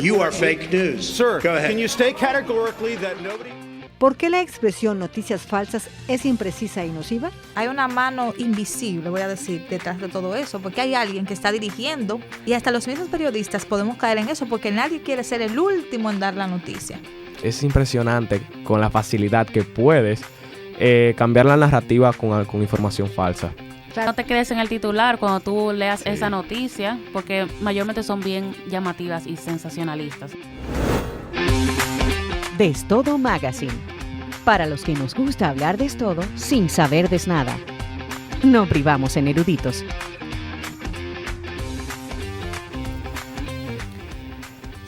You are fake news. Sir, Go ahead. can you state categorically that nobody... ¿Por qué la expresión noticias falsas es imprecisa y nociva? Hay una mano invisible, voy a decir, detrás de todo eso, porque hay alguien que está dirigiendo y hasta los mismos periodistas podemos caer en eso porque nadie quiere ser el último en dar la noticia. Es impresionante con la facilidad que puedes cambiar la narrativa con información falsa. No te quedes en el titular cuando tú leas esa noticia, porque mayormente son bien llamativas y sensacionalistas. Destodo Magazine. Para los que nos gusta hablar de todo sin saber de nada. No privamos en eruditos.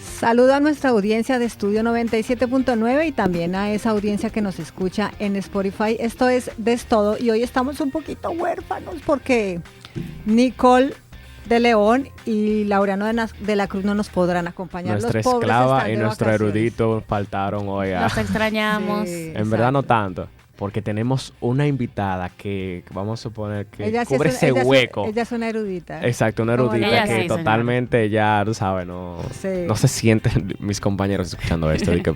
Saludo a nuestra audiencia de Estudio 97.9 y también a esa audiencia que nos escucha en Spotify. Esto es Destodo y hoy estamos un poquito huérfanos porque Nicole de León y Laureano de la Cruz no nos podrán acompañar. Nuestra Los pobres esclava están y de nuestro vacaciones. erudito faltaron hoy. Los extrañamos. Sí, En verdad no exacto. tanto, porque tenemos una invitada que vamos a suponer que Ella sí cubre es ese hueco. ella es una erudita. Exacto, una Como erudita ella, que sí, totalmente ya, tú sabes, Sí. no se sienten mis compañeros escuchando esto, de que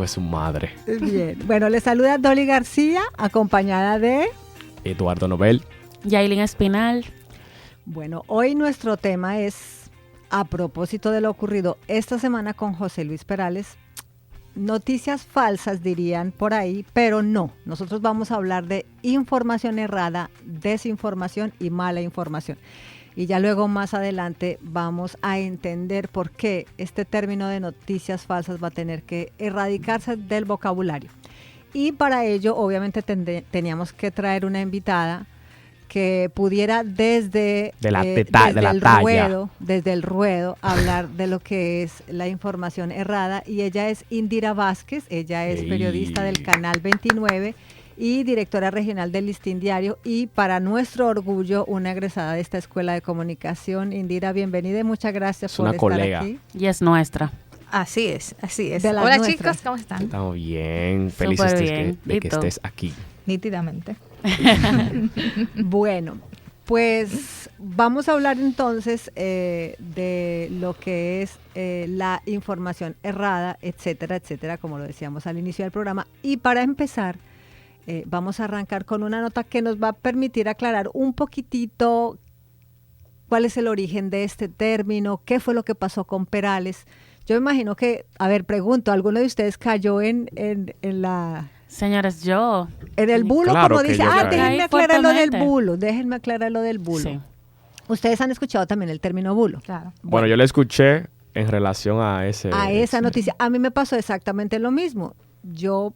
es su madre. Bien. Bueno, le saluda Dolly García, acompañada de... Eduardo Nobel. Yailin Espinal. Bueno, hoy nuestro tema es, a propósito de lo ocurrido esta semana con José Luis Perales, noticias falsas dirían por ahí, pero no. Nosotros vamos a hablar de información errada, desinformación y mala información. Y ya luego más adelante vamos a entender por qué este término de noticias falsas va a tener que erradicarse del vocabulario. Y para ello, obviamente, teníamos que traer una invitada que pudiera desde el ruedo hablar de lo que es la información errada, y ella es Indira Vázquez. Ella es periodista del Canal 29 y directora regional del Listín Diario, y para nuestro orgullo una egresada de esta escuela de comunicación. Indira, bienvenida y muchas gracias por una estar colega. aquí. Y es nuestra. Así es, así es. De las Hola nuestras. chicos, ¿cómo están? Estamos bien, felices Súper de bien. de ¿Y que tú? estés aquí. Nítidamente. Bueno, pues vamos a hablar entonces de lo que es la información errada, etcétera, etcétera, como lo decíamos al inicio del programa. Y para empezar, vamos a arrancar con una nota que nos va a permitir aclarar un poquitito cuál es el origen de este término, qué fue lo que pasó con Perales. Yo imagino que, a ver, pregunto, ¿alguno de ustedes cayó en la... Señores, En el bulo, Claro como que dice, yo caí. déjenme aclarar lo del Fuertemente. bulo, déjenme aclarar lo del bulo. Sí. Ustedes han escuchado también el término bulo. Claro. Bueno, yo le escuché en relación a esa Noticia. A mí me pasó exactamente lo mismo. Yo,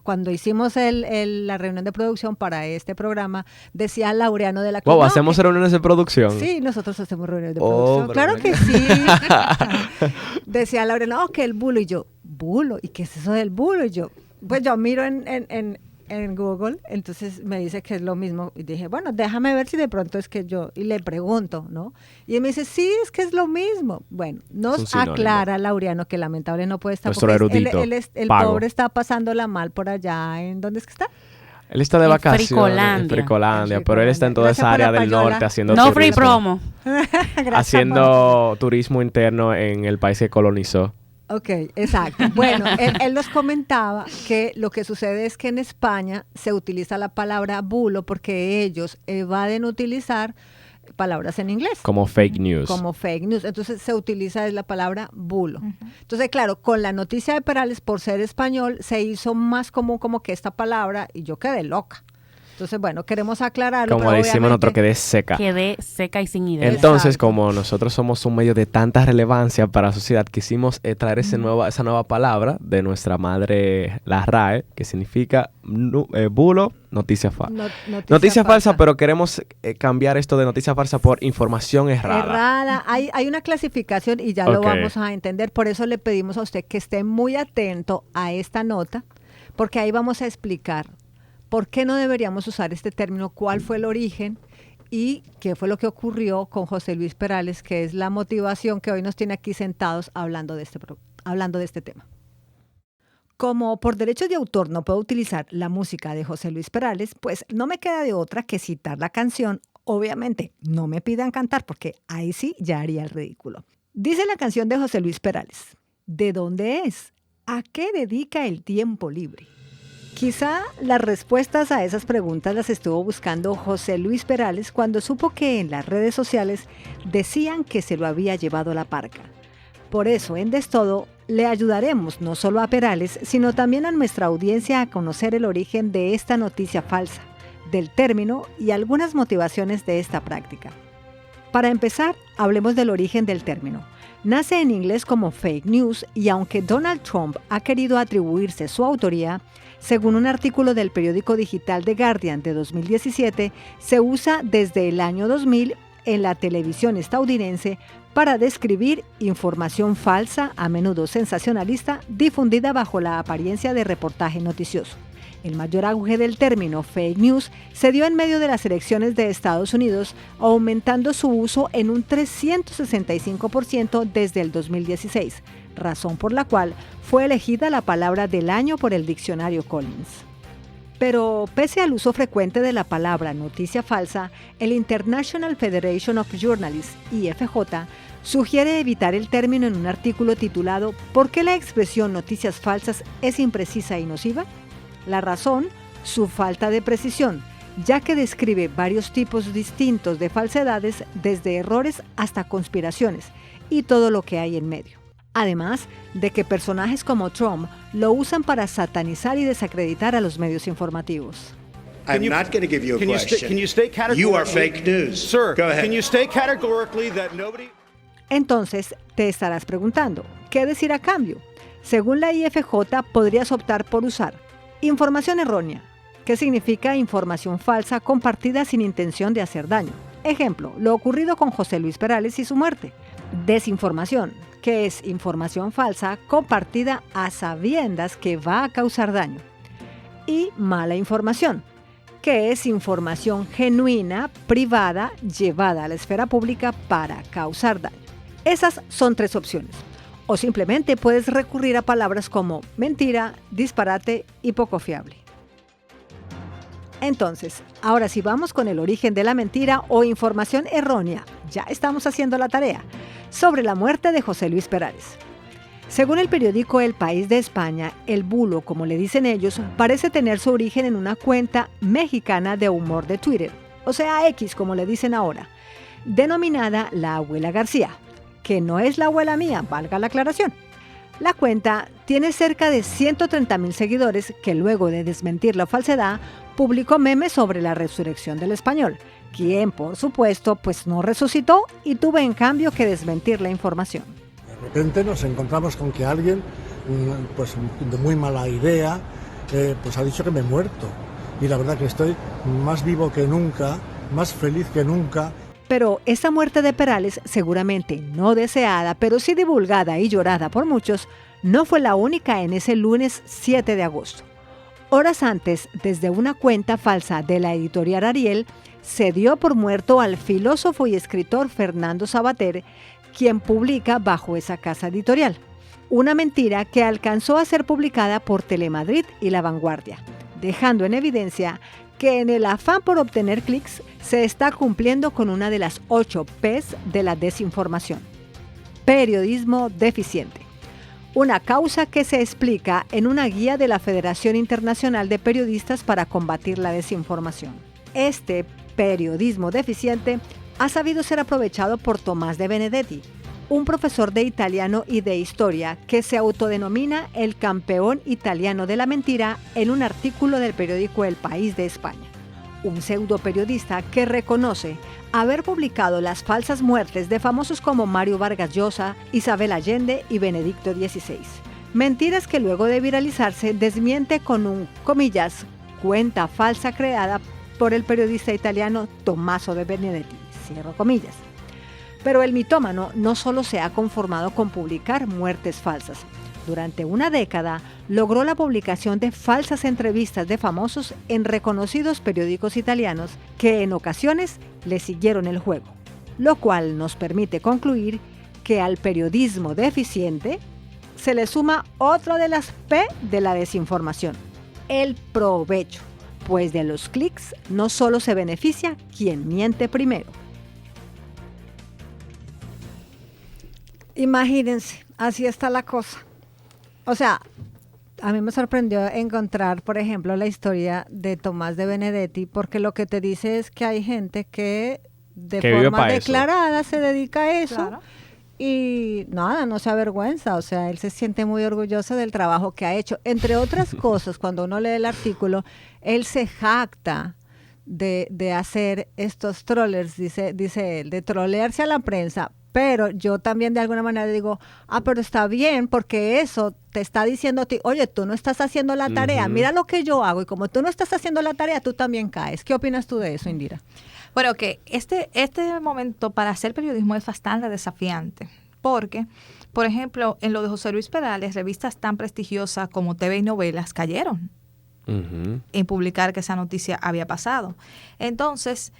cuando hicimos la reunión de producción para este programa, decía Laureano de la Cruz. Wow, no, ¿hacemos reuniones de producción? Sí, nosotros hacemos reuniones de Oh, producción. pero Claro que sí. Decía Laureano, que el bulo. Y yo, ¿bulo? ¿Y qué es eso del bulo? Y yo, pues yo miro en Google, entonces me dice que es lo mismo. Y dije, bueno, déjame ver si de pronto es que yo... Y le pregunto, ¿no? Y él me dice, sí, es que es lo mismo. Bueno, Es un nos sinónimo. aclara Laureano que lamentable no puede estar. Nuestro porque erudito, el pago. pobre está pasándola mal por allá. ¿En dónde es que está? Él está de En vacaciones Fricolandia. en Fricolandia, En pero él está en toda Gracias esa por la área del payola. norte haciendo No free turismo. promo. Gracias, Haciendo turismo interno en el país que colonizó. Ok, exacto. Bueno, él nos comentaba que lo que sucede es que en España se utiliza la palabra bulo porque ellos evaden utilizar palabras en inglés. Como fake news. Como fake news. Entonces se utiliza la palabra bulo. Entonces, claro, con la noticia de Perales, por ser español, se hizo más común como que esta palabra, y yo quedé loca. Entonces, bueno, queremos aclararlo. Como pero decimos nosotros, obviamente- quedé seca. Quedé seca y sin ideas. Entonces, Exacto. como nosotros somos un medio de tanta relevancia para la sociedad, quisimos traer esa nueva palabra de nuestra madre, la RAE, que significa bulo, noticia falsa. Noticia falsa, pero queremos cambiar esto de noticia falsa por información errada. Hay una clasificación y ya lo Ok. vamos a entender. Por eso le pedimos a usted que esté muy atento a esta nota, porque ahí vamos a explicar por qué no deberíamos usar este término, cuál fue el origen y qué fue lo que ocurrió con José Luis Perales, que es la motivación que hoy nos tiene aquí sentados hablando de este tema. Como por derechos de autor no puedo utilizar la música de José Luis Perales, pues no me queda de otra que citar la canción. Obviamente no me pidan cantar porque ahí sí ya haría el ridículo. Dice la canción de José Luis Perales, ¿de dónde es? ¿A qué dedica el tiempo libre? Quizá las respuestas a esas preguntas las estuvo buscando José Luis Perales cuando supo que en las redes sociales decían que se lo había llevado la parca. Por eso, en Destodo, le ayudaremos no solo a Perales, sino también a nuestra audiencia a conocer el origen de esta noticia falsa, del término y algunas motivaciones de esta práctica. Para empezar, hablemos del origen del término. Nace en inglés como fake news y aunque Donald Trump ha querido atribuirse su autoría, según un artículo del periódico digital The Guardian de 2017, se usa desde el año 2000 en la televisión estadounidense para describir información falsa, a menudo sensacionalista, difundida bajo la apariencia de reportaje noticioso. El mayor auge del término fake news se dio en medio de las elecciones de Estados Unidos, aumentando su uso en un 365% desde el 2016, razón por la cual fue elegida la palabra del año por el diccionario Collins. Pero pese al uso frecuente de la palabra noticia falsa, el International Federation of Journalists, IFJ, sugiere evitar el término en un artículo titulado ¿Por qué la expresión noticias falsas es imprecisa y nociva? La razón, su falta de precisión, ya que describe varios tipos distintos de falsedades, desde errores hasta conspiraciones, y todo lo que hay en medio. Además de que personajes como Trump lo usan para satanizar y desacreditar a los medios informativos. I'm not going to give you a question. Can you state categorically? You are fake news. Sir, go ahead. Can you state categorically that nobody... Entonces, te estarás preguntando, ¿qué decir a cambio? Según la IFJ, podrías optar por usar información errónea, que significa información falsa compartida sin intención de hacer daño. Ejemplo, lo ocurrido con José Luis Perales y su muerte. Desinformación, que es información falsa compartida a sabiendas que va a causar daño. Y mala información, que es información genuina, privada, llevada a la esfera pública para causar daño. Esas son 3 opciones. O simplemente puedes recurrir a palabras como mentira, disparate y poco fiable. Entonces, ahora sí vamos con el origen de la mentira o información errónea. Ya estamos haciendo la tarea. Sobre la muerte de José Luis Perales. Según el periódico El País de España, el bulo, como le dicen ellos, parece tener su origen en una cuenta mexicana de humor de Twitter, o sea X como le dicen ahora, denominada La Abuela García, que no es la abuela mía, valga la aclaración. La cuenta tiene cerca de 130,000 seguidores que luego de desmentir la falsedad, publicó memes sobre la resurrección del español, quien por supuesto pues no resucitó y tuvo en cambio que desmentir la información. De repente nos encontramos con que alguien, pues de muy mala idea, pues ha dicho que me he muerto. Y la verdad que estoy más vivo que nunca, más feliz que nunca. Pero esa muerte de Perales, seguramente no deseada, pero sí divulgada y llorada por muchos, no fue la única en ese lunes 7 de agosto. Horas antes, desde una cuenta falsa de la editorial Ariel, se dio por muerto al filósofo y escritor Fernando Savater, quien publica bajo esa casa editorial. Una mentira que alcanzó a ser publicada por Telemadrid y La Vanguardia, dejando en evidencia que en el afán por obtener clics se está cumpliendo con una de las 8 P's de la desinformación. Periodismo deficiente. Una causa que se explica en una guía de la Federación Internacional de Periodistas para combatir la desinformación. Este periodismo deficiente ha sabido ser aprovechado por Tomás de Benedetti, un profesor de italiano y de historia que se autodenomina el campeón italiano de la mentira en un artículo del periódico El País de España. Un pseudo periodista que reconoce haber publicado las falsas muertes de famosos como Mario Vargas Llosa, Isabel Allende y Benedicto XVI. Mentiras que luego de viralizarse desmiente con un, comillas, cuenta falsa creada por el periodista italiano Tommaso de Benedetti, cierro comillas. Pero el mitómano no solo se ha conformado con publicar muertes falsas. Durante una década logró la publicación de falsas entrevistas de famosos en reconocidos periódicos italianos que en ocasiones le siguieron el juego, lo cual nos permite concluir que al periodismo deficiente se le suma otra de las P de la desinformación, el provecho, pues de los clics no solo se beneficia quien miente primero. Imagínense, así está la cosa. O sea, a mí me sorprendió encontrar, por ejemplo, la historia de Tomás de Benedetti, porque lo que te dice es que hay gente que de forma declarada se dedica a eso. Claro. Y nada, no se avergüenza, o sea, él se siente muy orgulloso del trabajo que ha hecho. Entre otras cosas, cuando uno lee el artículo, él se jacta de hacer estos trollers, dice él, de trolearse a la prensa, pero yo también de alguna manera digo, pero está bien, porque eso te está diciendo a ti, oye, tú no estás haciendo la tarea, mira lo que yo hago, y como tú no estás haciendo la tarea, tú también caes. ¿Qué opinas tú de eso, Indira? Bueno, que este momento para hacer periodismo es bastante desafiante, porque, por ejemplo, en lo de José Luis Perales, revistas tan prestigiosas como TV y Novelas cayeron en publicar que esa noticia había pasado. Entonces,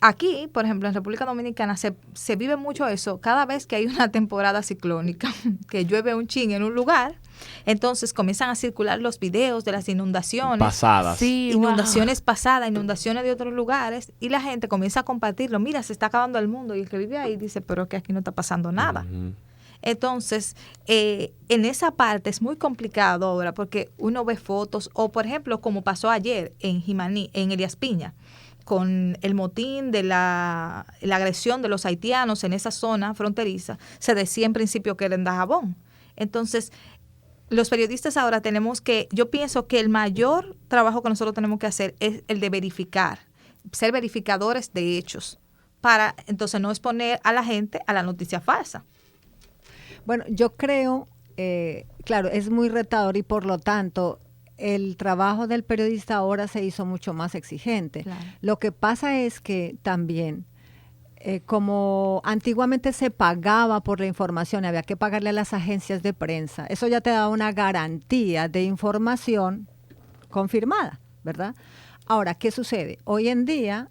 aquí, por ejemplo, en República Dominicana se vive mucho eso. Cada vez que hay una temporada ciclónica, que llueve un chin en un lugar, entonces comienzan a circular los videos de las inundaciones pasadas. Sí, inundaciones pasadas, inundaciones de otros lugares, y la gente comienza a compartirlo. Mira, se está acabando el mundo, y el que vive ahí dice, pero es que aquí no está pasando nada. Entonces, en esa parte es muy complicado ahora, porque uno ve fotos, o por ejemplo, como pasó ayer en Jimaní, en Elías Piña, con el motín de la agresión de los haitianos en esa zona fronteriza, se decía en principio que era en Dajabón. Entonces, los periodistas ahora yo pienso que el mayor trabajo que nosotros tenemos que hacer es el de verificar, ser verificadores de hechos, para entonces no exponer a la gente a la noticia falsa. Bueno, yo creo, claro, es muy retador y por lo tanto el trabajo del periodista ahora se hizo mucho más exigente. Claro. Lo que pasa es que también, como antiguamente se pagaba por la información, había que pagarle a las agencias de prensa, eso ya te da una garantía de información confirmada, ¿verdad? Ahora, ¿qué sucede? Hoy en día,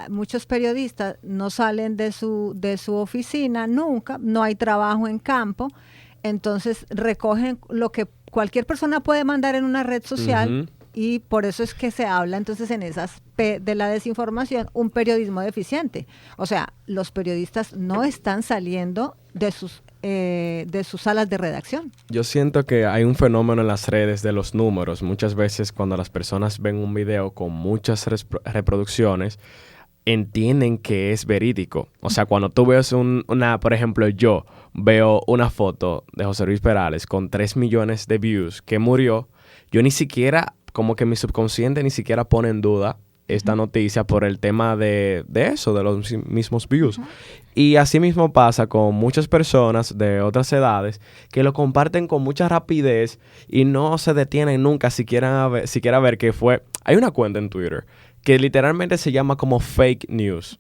muchos periodistas no salen de su oficina nunca, no hay trabajo en campo, entonces recogen lo que cualquier persona puede mandar en una red social y por eso es que se habla entonces en esas de la desinformación, un periodismo deficiente. O sea, los periodistas no están saliendo de sus salas de redacción. Yo siento que hay un fenómeno en las redes de los números. Muchas veces cuando las personas ven un video con muchas reproducciones, entienden que es verídico. O sea, cuando tú ves por ejemplo, yo veo una foto de José Luis Perales con 3 millones de views que murió, yo ni siquiera, como que mi subconsciente ni siquiera pone en duda esta noticia por el tema de eso, de los mismos views. Y así mismo pasa con muchas personas de otras edades que lo comparten con mucha rapidez y no se detienen nunca siquiera a ver que fue. Hay una cuenta en Twitter que literalmente se llama como fake news.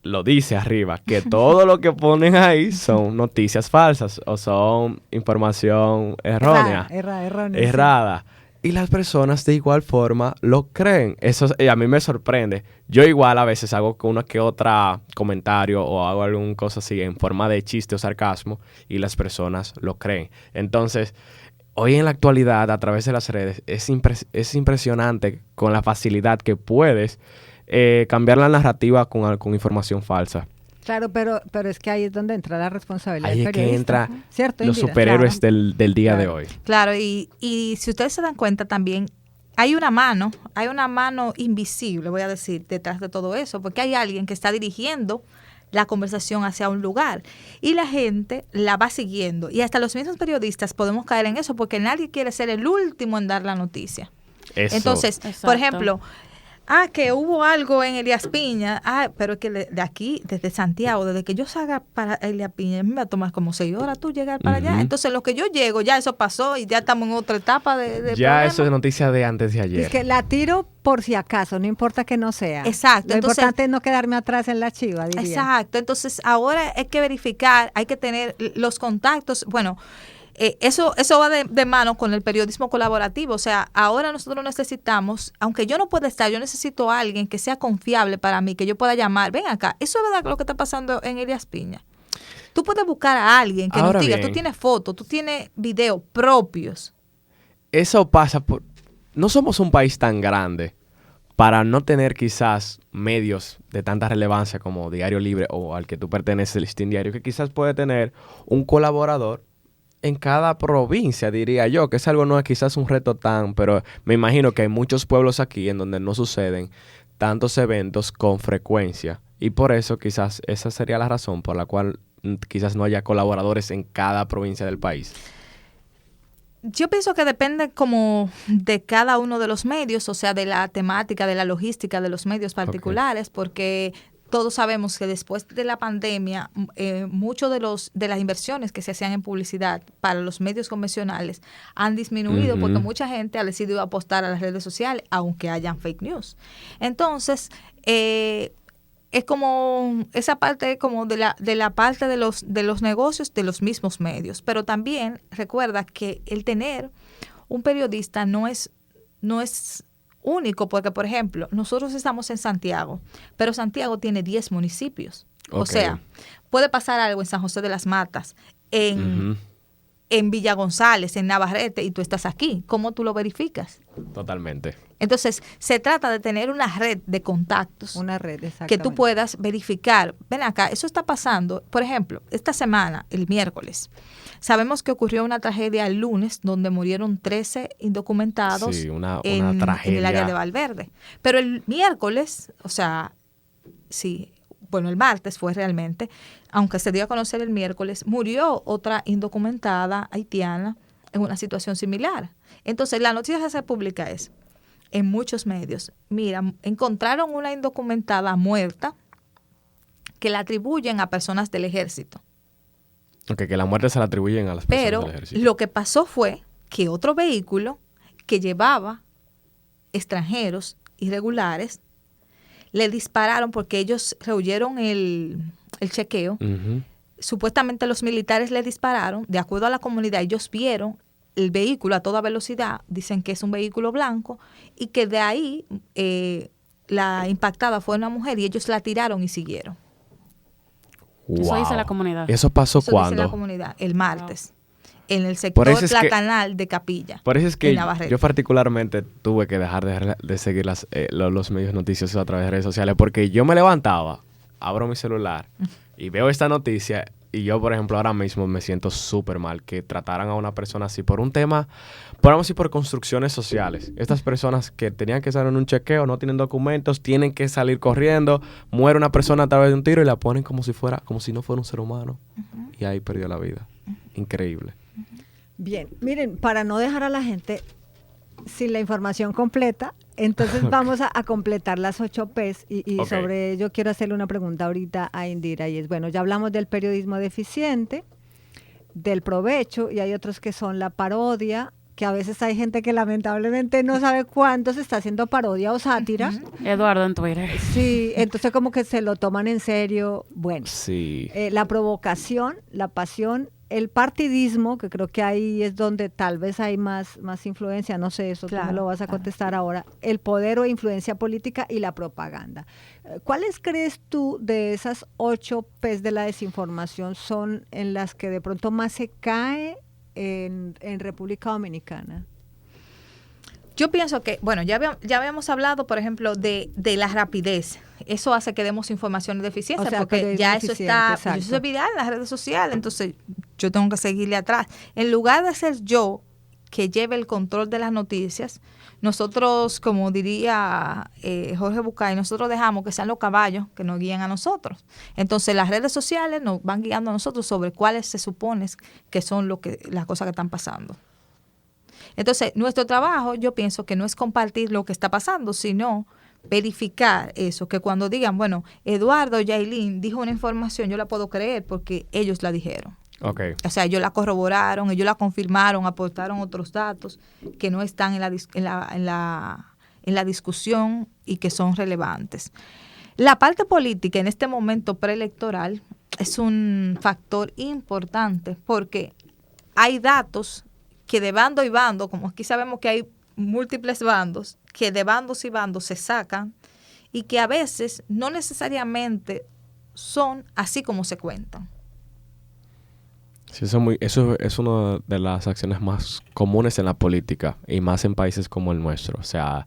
Lo dice arriba, que todo lo que ponen ahí son noticias falsas o son información errónea. Errada. Y las personas de igual forma lo creen. Eso a mí me sorprende. Yo igual a veces hago una que otra comentario o hago alguna cosa así en forma de chiste o sarcasmo y las personas lo creen. Entonces, hoy en la actualidad, a través de las redes, es impresionante con la facilidad que puedes cambiar la narrativa con información falsa. Claro, pero es que ahí es donde entra la responsabilidad del periodista. Ahí es que entra ¿cierto, los Indira? superhéroes Claro. del día de hoy. Claro, y si ustedes se dan cuenta también, hay una mano invisible, voy a decir, detrás de todo eso, porque hay alguien que está dirigiendo la conversación hacia un lugar y la gente la va siguiendo. Y hasta los mismos periodistas podemos caer en eso porque nadie quiere ser el último en dar la noticia. Eso. Entonces, Exacto. por ejemplo, que hubo algo en Elías Piña, pero es que de aquí, desde Santiago, desde que yo salga para Elías Piña, me va a tomar como 6 horas tú llegar para allá. Entonces, lo que yo llego, ya eso pasó y ya estamos en otra etapa de ya problema. Eso es noticia de antes de ayer. Es que la tiro por si acaso, no importa que no sea. Exacto. Lo importante es no quedarme atrás en la chiva, diría. Exacto. Entonces, ahora hay que verificar, hay que tener los contactos. Bueno, eso va de mano con el periodismo colaborativo. O sea, ahora nosotros necesitamos, aunque yo no pueda estar, yo necesito a alguien que sea confiable para mí, que yo pueda llamar. Ven acá, eso es verdad lo que está pasando en Elías Piña. Tú puedes buscar a alguien que ahora nos diga, bien, tú tienes fotos, tú tienes videos propios. Eso pasa por... No somos un país tan grande para no tener quizás medios de tanta relevancia como Diario Libre o al que tú perteneces, el Listín Diario, que quizás puede tener un colaborador en cada provincia, diría yo, que es algo no es quizás un reto pero me imagino que hay muchos pueblos aquí en donde no suceden tantos eventos con frecuencia y por eso quizás esa sería la razón por la cual quizás no haya colaboradores en cada provincia del país. Yo pienso que depende como de cada uno de los medios, o sea, de la temática, de la logística de los medios particulares, porque todos sabemos que después de la pandemia, muchos de las inversiones que se hacían en publicidad para los medios convencionales han disminuido porque mucha gente ha decidido apostar a las redes sociales, aunque hayan fake news. Entonces, es como esa parte como de la parte de los negocios de los mismos medios. Pero también recuerda que el tener un periodista no es único, porque por ejemplo, nosotros estamos en Santiago, pero Santiago tiene 10 municipios. Okay. O sea, puede pasar algo en San José de las Matas, en Villa González, en Navarrete, y tú estás aquí. ¿Cómo tú lo verificas? Totalmente. Entonces, se trata de tener una red de contactos. Una red, exactamente. Que tú puedas verificar. Ven acá, eso está pasando. Por ejemplo, esta semana, el miércoles, sabemos que ocurrió una tragedia el lunes donde murieron 13 indocumentados una en tragedia. el área de Valverde. Pero el miércoles, o sea, sí, bueno, el martes fue realmente, aunque se dio a conocer el miércoles, murió otra indocumentada haitiana en una situación similar. Entonces, la noticia que se publica es, en muchos medios, mira, encontraron una indocumentada muerta que la atribuyen a personas del ejército. Okay, que la muerte se la atribuyen a las personas del ejército. Pero lo que pasó fue que otro vehículo que llevaba extranjeros irregulares le dispararon porque ellos rehuyeron el chequeo. Supuestamente los militares le dispararon. De acuerdo a la comunidad, ellos vieron el vehículo a toda velocidad. Dicen que es un vehículo blanco y que de ahí la impactada fue una mujer y ellos la tiraron y siguieron. Wow. Eso dice la comunidad. ¿Eso pasó cuándo? Dice la comunidad, el martes. En el sector Platanal de Capilla. Por eso es que yo particularmente tuve que dejar de seguir los medios noticiosos a través de redes sociales porque yo me levantaba, abro mi celular y veo esta noticia y yo, por ejemplo, ahora mismo me siento súper mal que trataran a una persona así por un tema, vamos a decir, por construcciones sociales. Estas personas que tenían que estar en un chequeo, no tienen documentos, tienen que salir corriendo, muere una persona a través de un tiro y la ponen como si no fuera un ser humano y ahí perdió la vida. Increíble. Bien, miren, para no dejar a la gente sin la información completa, entonces vamos a completar las 8 P's y sobre ello quiero hacerle una pregunta ahorita a Indira y es, bueno, ya hablamos del periodismo deficiente, del provecho y hay otros que son la parodia, que a veces hay gente que lamentablemente no sabe cuándo se está haciendo parodia o sátira. Eduardo en Twitter. Sí, entonces como que se lo toman en serio. Bueno, sí. La provocación, la pasión, el partidismo, que creo que ahí es donde tal vez hay más influencia, no sé, eso claro, tú me lo vas a contestar ahora, el poder o influencia política y la propaganda. ¿Cuáles crees tú de esas 8 P's de la desinformación son en las que de pronto más se cae en República Dominicana? Yo pienso que, bueno, ya habíamos hablado, por ejemplo, de la rapidez. Eso hace que demos información de eficiencia, o sea, porque ya eso está, eso es viral en las redes sociales, entonces yo tengo que seguirle atrás. En lugar de ser yo que lleve el control de las noticias, nosotros, como diría Jorge Bucay, nosotros dejamos que sean los caballos que nos guíen a nosotros. Entonces las redes sociales nos van guiando a nosotros sobre cuáles se supone que son las cosas que están pasando. Entonces, nuestro trabajo, yo pienso que no es compartir lo que está pasando, sino verificar eso, que cuando digan, bueno, Eduardo Yailin dijo una información, yo la puedo creer porque ellos la dijeron. Okay. O sea, ellos la corroboraron, ellos la confirmaron, aportaron otros datos que no están en la discusión y que son relevantes. La parte política en este momento preelectoral es un factor importante porque hay datos que de bando y bando, como aquí sabemos que hay múltiples bandos, que de bandos y bandos se sacan y que a veces no necesariamente son así como se cuentan. Sí, eso es una de las acciones más comunes en la política y más en países como el nuestro. O sea,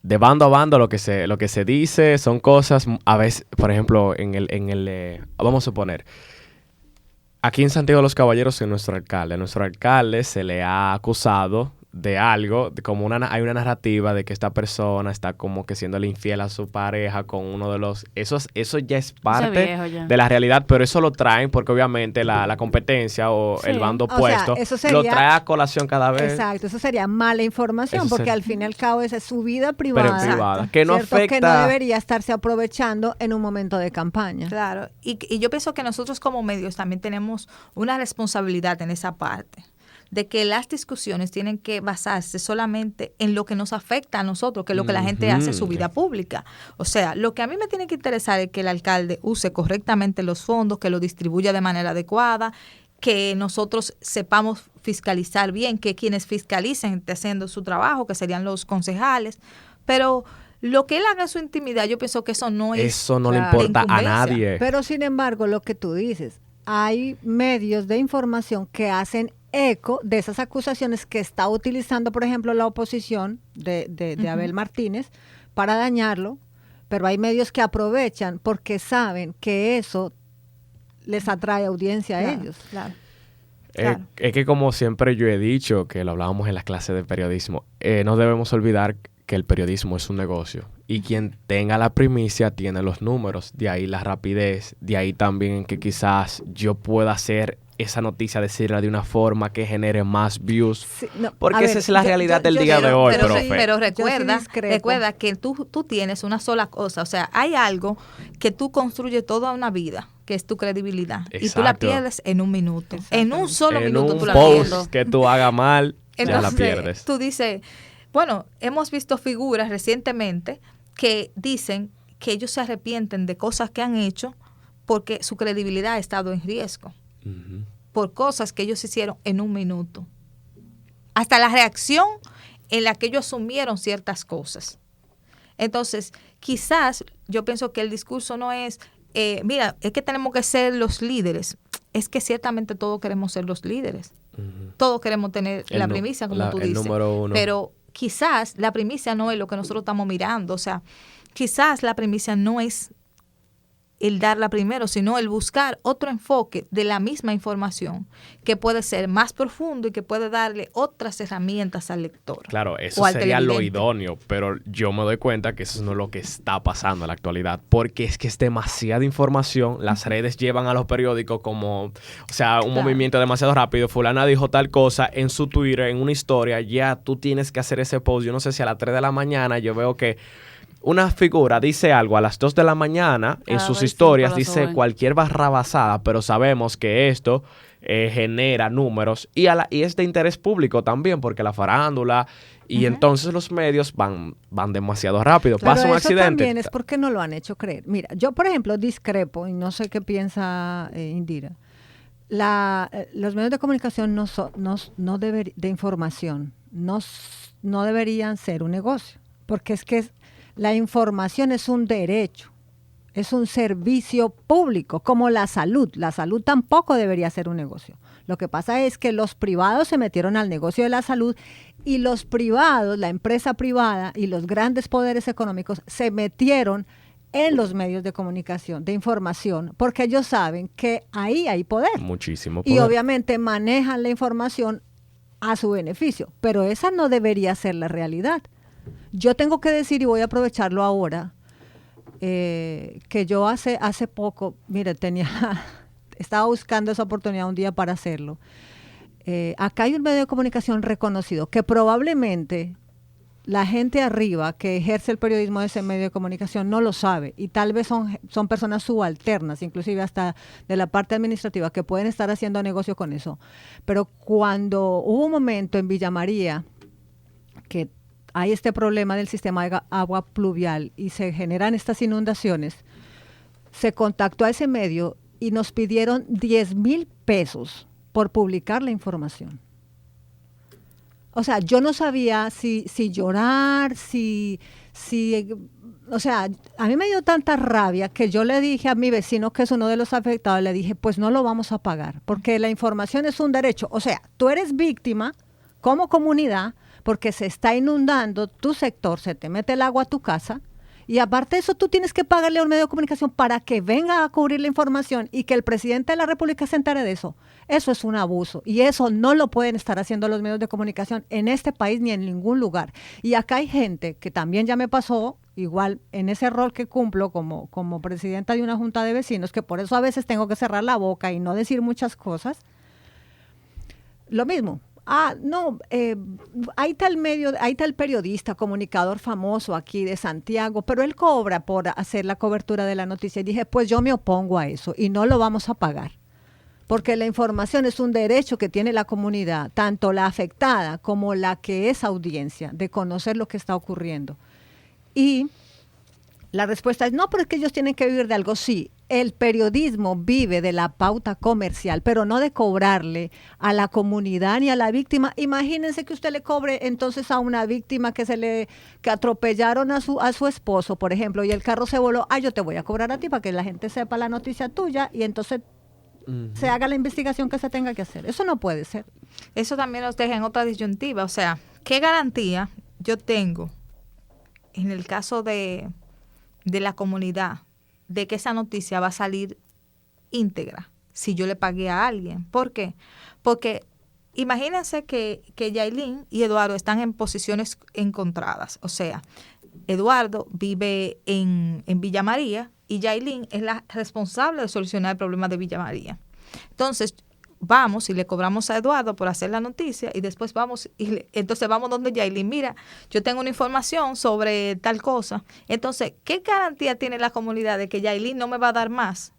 de bando a bando lo que se dice son cosas, a veces, por ejemplo, vamos a suponer, aquí en Santiago de los Caballeros, a nuestro alcalde se le ha acusado de algo, como hay una narrativa de que esta persona está como que siéndole infiel a su pareja con uno de los... Eso ya es parte de la realidad, pero eso lo traen porque obviamente la competencia o el bando opuesto lo trae a colación cada vez. Exacto, eso sería mala información porque al fin y al cabo esa es su vida privada. Pero privada, que no afecta... Que no debería estarse aprovechando en un momento de campaña. Claro, y yo pienso que nosotros como medios también tenemos una responsabilidad en esa parte, de que las discusiones tienen que basarse solamente en lo que nos afecta a nosotros, que es lo que la gente hace en su vida pública. O sea, lo que a mí me tiene que interesar es que el alcalde use correctamente los fondos, que lo distribuya de manera adecuada, que nosotros sepamos fiscalizar bien, que quienes fiscalicen estén haciendo su trabajo, que serían los concejales, pero... Lo que él haga en su intimidad, yo pienso que eso no es... Eso no le importa a nadie. Pero sin embargo, lo que tú dices, hay medios de información que hacen eco de esas acusaciones que está utilizando, por ejemplo, la oposición de Abel Martínez para dañarlo, pero hay medios que aprovechan porque saben que eso les atrae audiencia a ellos. Claro. Es que como siempre yo he dicho, que lo hablábamos en las clases de periodismo, no debemos olvidar que el periodismo es un negocio y quien tenga la primicia tiene los números, de ahí la rapidez, de ahí también que quizás yo pueda hacer esa noticia, decirla de una forma que genere más views, sí, porque esa es la realidad del día de hoy, profe. Pero recuerda que tú tienes una sola cosa, o sea, hay algo que tú construyes toda una vida, que es tu credibilidad, exacto, y tú la pierdes en un minuto, en un solo minuto tú la pierdes. En un post que tú hagas mal, entonces, ya la pierdes. Tú dices... Bueno, hemos visto figuras recientemente que dicen que ellos se arrepienten de cosas que han hecho porque su credibilidad ha estado en riesgo. Por cosas que ellos hicieron en un minuto. Hasta la reacción en la que ellos asumieron ciertas cosas. Entonces, quizás yo pienso que el discurso no es, mira, es que tenemos que ser los líderes. Es que ciertamente todos queremos ser los líderes. Todos queremos tener la primicia, como tú dices. Número uno. Pero quizás la primicia no es lo que nosotros estamos mirando. O sea, quizás la primicia no es el darla primero, sino el buscar otro enfoque de la misma información que puede ser más profundo y que puede darle otras herramientas al lector. Claro, eso sería lo idóneo, pero yo me doy cuenta que eso no es lo que está pasando en la actualidad, porque es que es demasiada información, las redes llevan a los periódicos como, o sea, un movimiento demasiado rápido, fulana dijo tal cosa en su Twitter, en una historia, ya tú tienes que hacer ese post, yo no sé si a las 3 de la mañana yo veo que una figura dice algo a las 2 de la mañana en sus historias, dice cualquier barrabasada, pero sabemos que esto genera números y es de interés público también, porque la farándula y entonces los medios van demasiado rápido. Claro, pasa un accidente. También es porque no lo han hecho creer. Mira, yo por ejemplo discrepo, y no sé qué piensa Indira. Los medios de comunicación de información no deberían ser un negocio, porque es que la información es un derecho, es un servicio público, como la salud. La salud tampoco debería ser un negocio. Lo que pasa es que los privados se metieron al negocio de la salud y los privados, la empresa privada y los grandes poderes económicos se metieron en los medios de comunicación, de información, porque ellos saben que ahí hay poder. Muchísimo poder. Y obviamente manejan la información a su beneficio, pero esa no debería ser la realidad. Yo tengo que decir, y voy a aprovecharlo ahora, que yo hace poco, mire, estaba buscando esa oportunidad un día para hacerlo. Acá hay un medio de comunicación reconocido que probablemente la gente arriba que ejerce el periodismo de ese medio de comunicación no lo sabe, y tal vez son personas subalternas, inclusive hasta de la parte administrativa, que pueden estar haciendo negocio con eso. Pero cuando hubo un momento en Villa María que hay este problema del sistema de agua pluvial y se generan estas inundaciones, se contactó a ese medio y nos pidieron 10,000 pesos por publicar la información. O sea, yo no sabía si llorar, o sea, a mí me dio tanta rabia que yo le dije a mi vecino, que es uno de los afectados, le dije, pues no lo vamos a pagar, porque la información es un derecho. O sea, tú eres víctima como comunidad, porque se está inundando tu sector, se te mete el agua a tu casa, y aparte de eso tú tienes que pagarle a un medio de comunicación para que venga a cubrir la información y que el presidente de la República se entere de eso. Eso es un abuso y eso no lo pueden estar haciendo los medios de comunicación en este país ni en ningún lugar. Y acá hay gente que también ya me pasó, igual en ese rol que cumplo como presidenta de una junta de vecinos, que por eso a veces tengo que cerrar la boca y no decir muchas cosas. Lo mismo. Hay tal periodista, comunicador famoso aquí de Santiago, pero él cobra por hacer la cobertura de la noticia. Y dije, pues yo me opongo a eso y no lo vamos a pagar. Porque la información es un derecho que tiene la comunidad, tanto la afectada como la que es audiencia, de conocer lo que está ocurriendo. Y la respuesta es, no, pero es que ellos tienen que vivir de algo. Sí, el periodismo vive de la pauta comercial, pero no de cobrarle a la comunidad ni a la víctima. Imagínense que usted le cobre entonces a una víctima que atropellaron a su esposo, por ejemplo, y el carro se voló. Yo te voy a cobrar a ti para que la gente sepa la noticia tuya y entonces se haga la investigación que se tenga que hacer. Eso no puede ser. Eso también nos deja en otra disyuntiva. O sea, ¿qué garantía yo tengo en el caso de la comunidad de que esa noticia va a salir íntegra si yo le pagué a alguien? ¿Por qué? Porque imagínense que Yailin y Eduardo están en posiciones encontradas. O sea, Eduardo vive en Villa María y Yailin es la responsable de solucionar el problema de Villa María. Entonces, vamos y le cobramos a Eduardo por hacer la noticia y después vamos entonces vamos donde Yailin, mira, yo tengo una información sobre tal cosa. Entonces, ¿qué garantía tiene la comunidad de que Yailin no me va a dar más?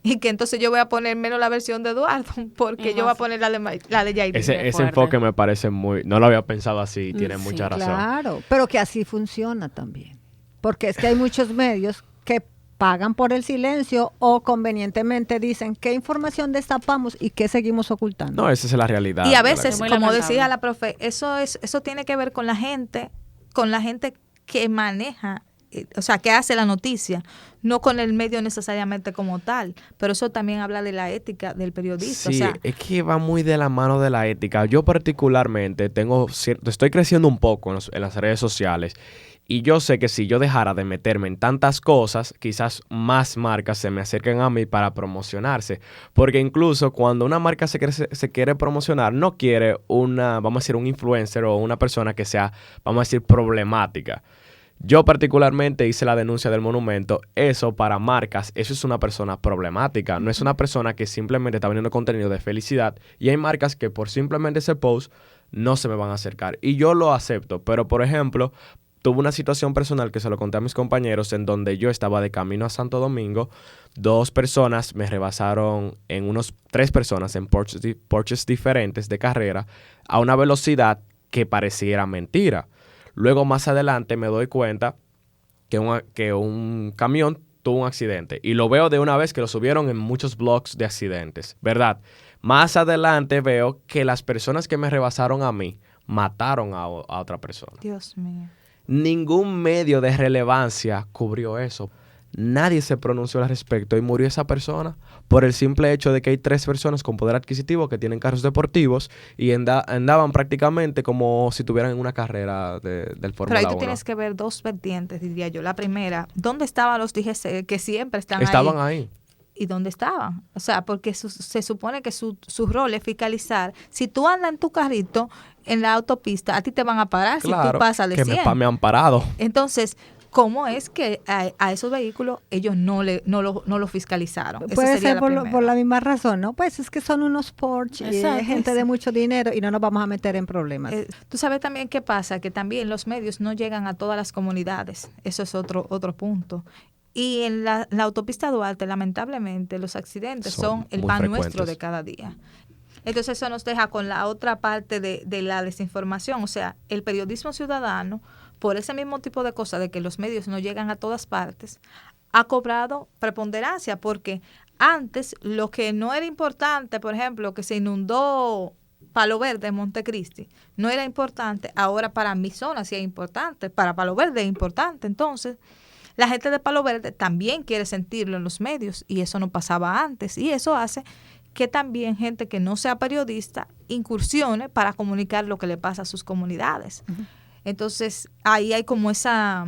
Y que entonces yo voy a poner menos la versión de Eduardo porque yo voy a poner la de Yailin. Ese enfoque me parece no lo había pensado así, tiene mucha razón. Claro, pero que así funciona también. Porque es que hay muchos medios que pagan por el silencio o convenientemente dicen qué información destapamos y qué seguimos ocultando. No, esa es la realidad. Y a veces, como decía la profe, eso tiene que ver con la gente que maneja, o sea, que hace la noticia, no con el medio necesariamente como tal, pero eso también habla de la ética del periodista. Sí, o sea, es que va muy de la mano de la ética. Yo particularmente estoy creciendo un poco en las redes sociales. Y yo sé que si yo dejara de meterme en tantas cosas, quizás más marcas se me acerquen a mí para promocionarse. Porque incluso cuando una marca se quiere promocionar, no quiere vamos a decir, un influencer o una persona que sea, vamos a decir, problemática. Yo particularmente hice la denuncia del monumento. Eso para marcas, eso es una persona problemática. No es una persona que simplemente está vendiendo contenido de felicidad. Y hay marcas que por simplemente ese post no se me van a acercar. Y yo lo acepto. Pero, por ejemplo, tuve una situación personal que se lo conté a mis compañeros en donde yo estaba de camino a Santo Domingo. 2 personas me rebasaron 3 personas en Porsches diferentes de carrera a una velocidad que pareciera mentira. Luego más adelante me doy cuenta que un camión tuvo un accidente y lo veo de una vez que lo subieron en muchos blogs de accidentes, ¿verdad? Más adelante veo que las personas que me rebasaron a mí mataron a otra persona. Dios mío. Ningún medio de relevancia cubrió eso. Nadie se pronunció al respecto y murió esa persona por el simple hecho de que hay 3 personas con poder adquisitivo que tienen carros deportivos y andaban prácticamente como si tuvieran una carrera del Fórmula 1. Pero ahí tú tienes que ver 2 vertientes, diría yo. La primera, ¿dónde estaban los DGC que siempre estaban ahí? ¿Y dónde estaban? O sea, porque se supone que su rol es fiscalizar. Si tú andas en tu carrito en la autopista, a ti te van a parar. Claro, si tú pasas de 100. Que me han parado. Entonces, ¿cómo es que a esos vehículos ellos no lo fiscalizaron? Puede ser por la misma razón, ¿no? Pues es que son unos Porsche y hay gente de mucho dinero y no nos vamos a meter en problemas. Tú sabes también qué pasa, que también los medios no llegan a todas las comunidades. Eso es otro punto. Y en la autopista Duarte, lamentablemente, los accidentes son el pan nuestro de cada día. Entonces eso nos deja con la otra parte de la desinformación. O sea, el periodismo ciudadano, por ese mismo tipo de cosas de que los medios no llegan a todas partes, ha cobrado preponderancia, porque antes lo que no era importante, por ejemplo, que se inundó Palo Verde en Montecristi, no era importante. Ahora para mi zona sí es importante, para Palo Verde es importante. Entonces, la gente de Palo Verde también quiere sentirlo en los medios y eso no pasaba antes. Y eso hace que también gente que no sea periodista incursione para comunicar lo que le pasa a sus comunidades. Uh-huh. Entonces, ahí hay como esa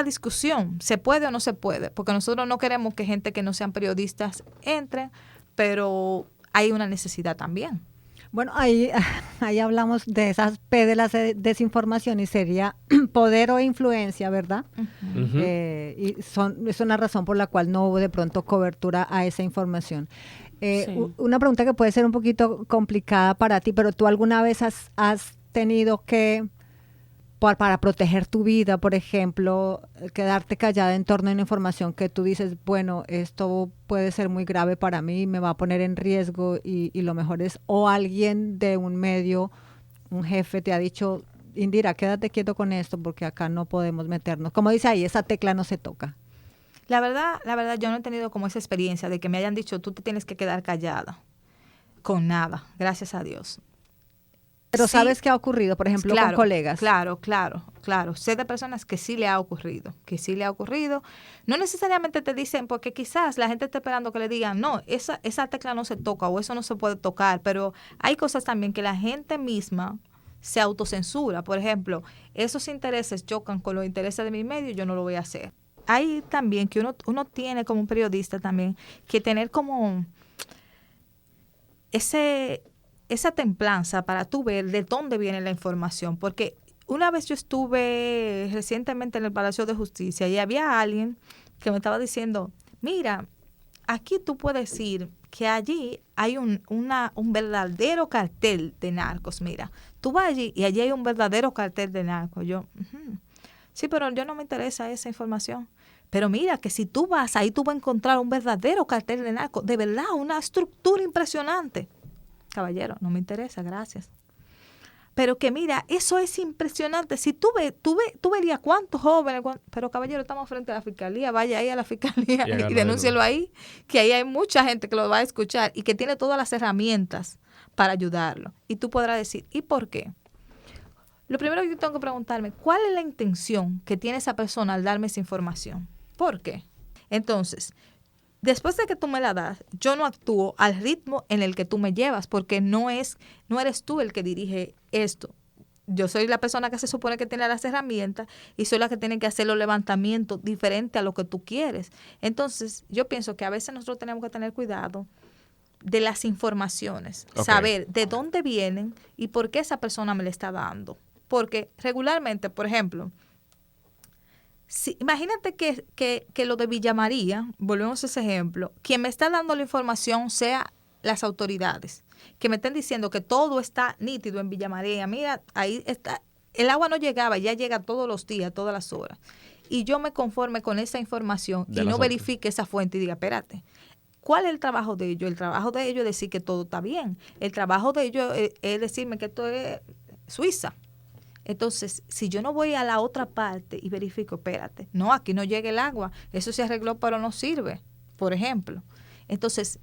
discusión, ¿se puede o no se puede? Porque nosotros no queremos que gente que no sean periodistas entre, pero hay una necesidad también. Bueno, ahí hablamos de esas P de la desinformación y sería poder o influencia, ¿verdad? Uh-huh. Y es una razón por la cual no hubo de pronto cobertura a esa información. Sí. Una pregunta que puede ser un poquito complicada para ti, pero ¿tú alguna vez has tenido que, para proteger tu vida, por ejemplo, quedarte callada en torno a una información que tú dices, bueno, esto puede ser muy grave para mí, me va a poner en riesgo y lo mejor es, o alguien de un medio, un jefe te ha dicho, Indira, quédate quieto con esto porque acá no podemos meternos? Como dice ahí, esa tecla no se toca. La verdad, yo no he tenido como esa experiencia de que me hayan dicho, tú te tienes que quedar callada con nada, gracias a Dios. Pero sí, ¿sabes qué ha ocurrido, por ejemplo, con colegas? Claro. Sé de personas que sí le ha ocurrido, No necesariamente te dicen, porque quizás la gente está esperando que le digan, no, esa tecla no se toca o eso no se puede tocar, pero hay cosas también que la gente misma se autocensura. Por ejemplo, esos intereses chocan con los intereses de mi medio, yo no lo voy a hacer. Hay también que uno tiene como un periodista también que tener como esa templanza para tú ver de dónde viene la información, porque una vez yo estuve recientemente en el Palacio de Justicia y había alguien que me estaba diciendo, mira, aquí tú puedes ir que allí hay un verdadero cartel de narcos, mira, tú vas allí y allí hay un verdadero cartel de narcos. Yo, sí, pero yo no me interesa esa información. Pero mira, que si tú vas, ahí tú vas a encontrar un verdadero cartel de narcos, de verdad, una estructura impresionante. Caballero, no me interesa, gracias. Pero que mira, eso es impresionante. Si tú verías cuántos jóvenes, pero caballero, estamos frente a la fiscalía, vaya ahí a la fiscalía y denúncielo ahí, que ahí hay mucha gente que lo va a escuchar y que tiene todas las herramientas para ayudarlo. Y tú podrás decir, ¿y por qué? Lo primero que yo tengo que preguntarme, ¿cuál es la intención que tiene esa persona al darme esa información? ¿Por qué? Entonces, después de que tú me la das, yo no actúo al ritmo en el que tú me llevas, porque no eres tú el que dirige esto. Yo soy la persona que se supone que tiene las herramientas y soy la que tiene que hacer los levantamientos diferentes a lo que tú quieres. Entonces, yo pienso que a veces nosotros tenemos que tener cuidado de las informaciones, saber de dónde vienen y por qué esa persona me la está dando. Porque regularmente, por ejemplo, imagínate que lo de Villa María, volvemos a ese ejemplo, quien me está dando la información sea las autoridades, que me estén diciendo que todo está nítido en Villa María, mira, ahí está, el agua no llegaba, ya llega todos los días, todas las horas, y yo me conforme con esa información y no verifique esa fuente y diga, espérate, ¿cuál es el trabajo de ellos? El trabajo de ellos es decir que todo está bien, el trabajo de ellos es decirme que esto es Suiza. Entonces, si yo no voy a la otra parte y verifico, espérate, no, aquí no llega el agua, eso se arregló pero no sirve, por ejemplo. Entonces,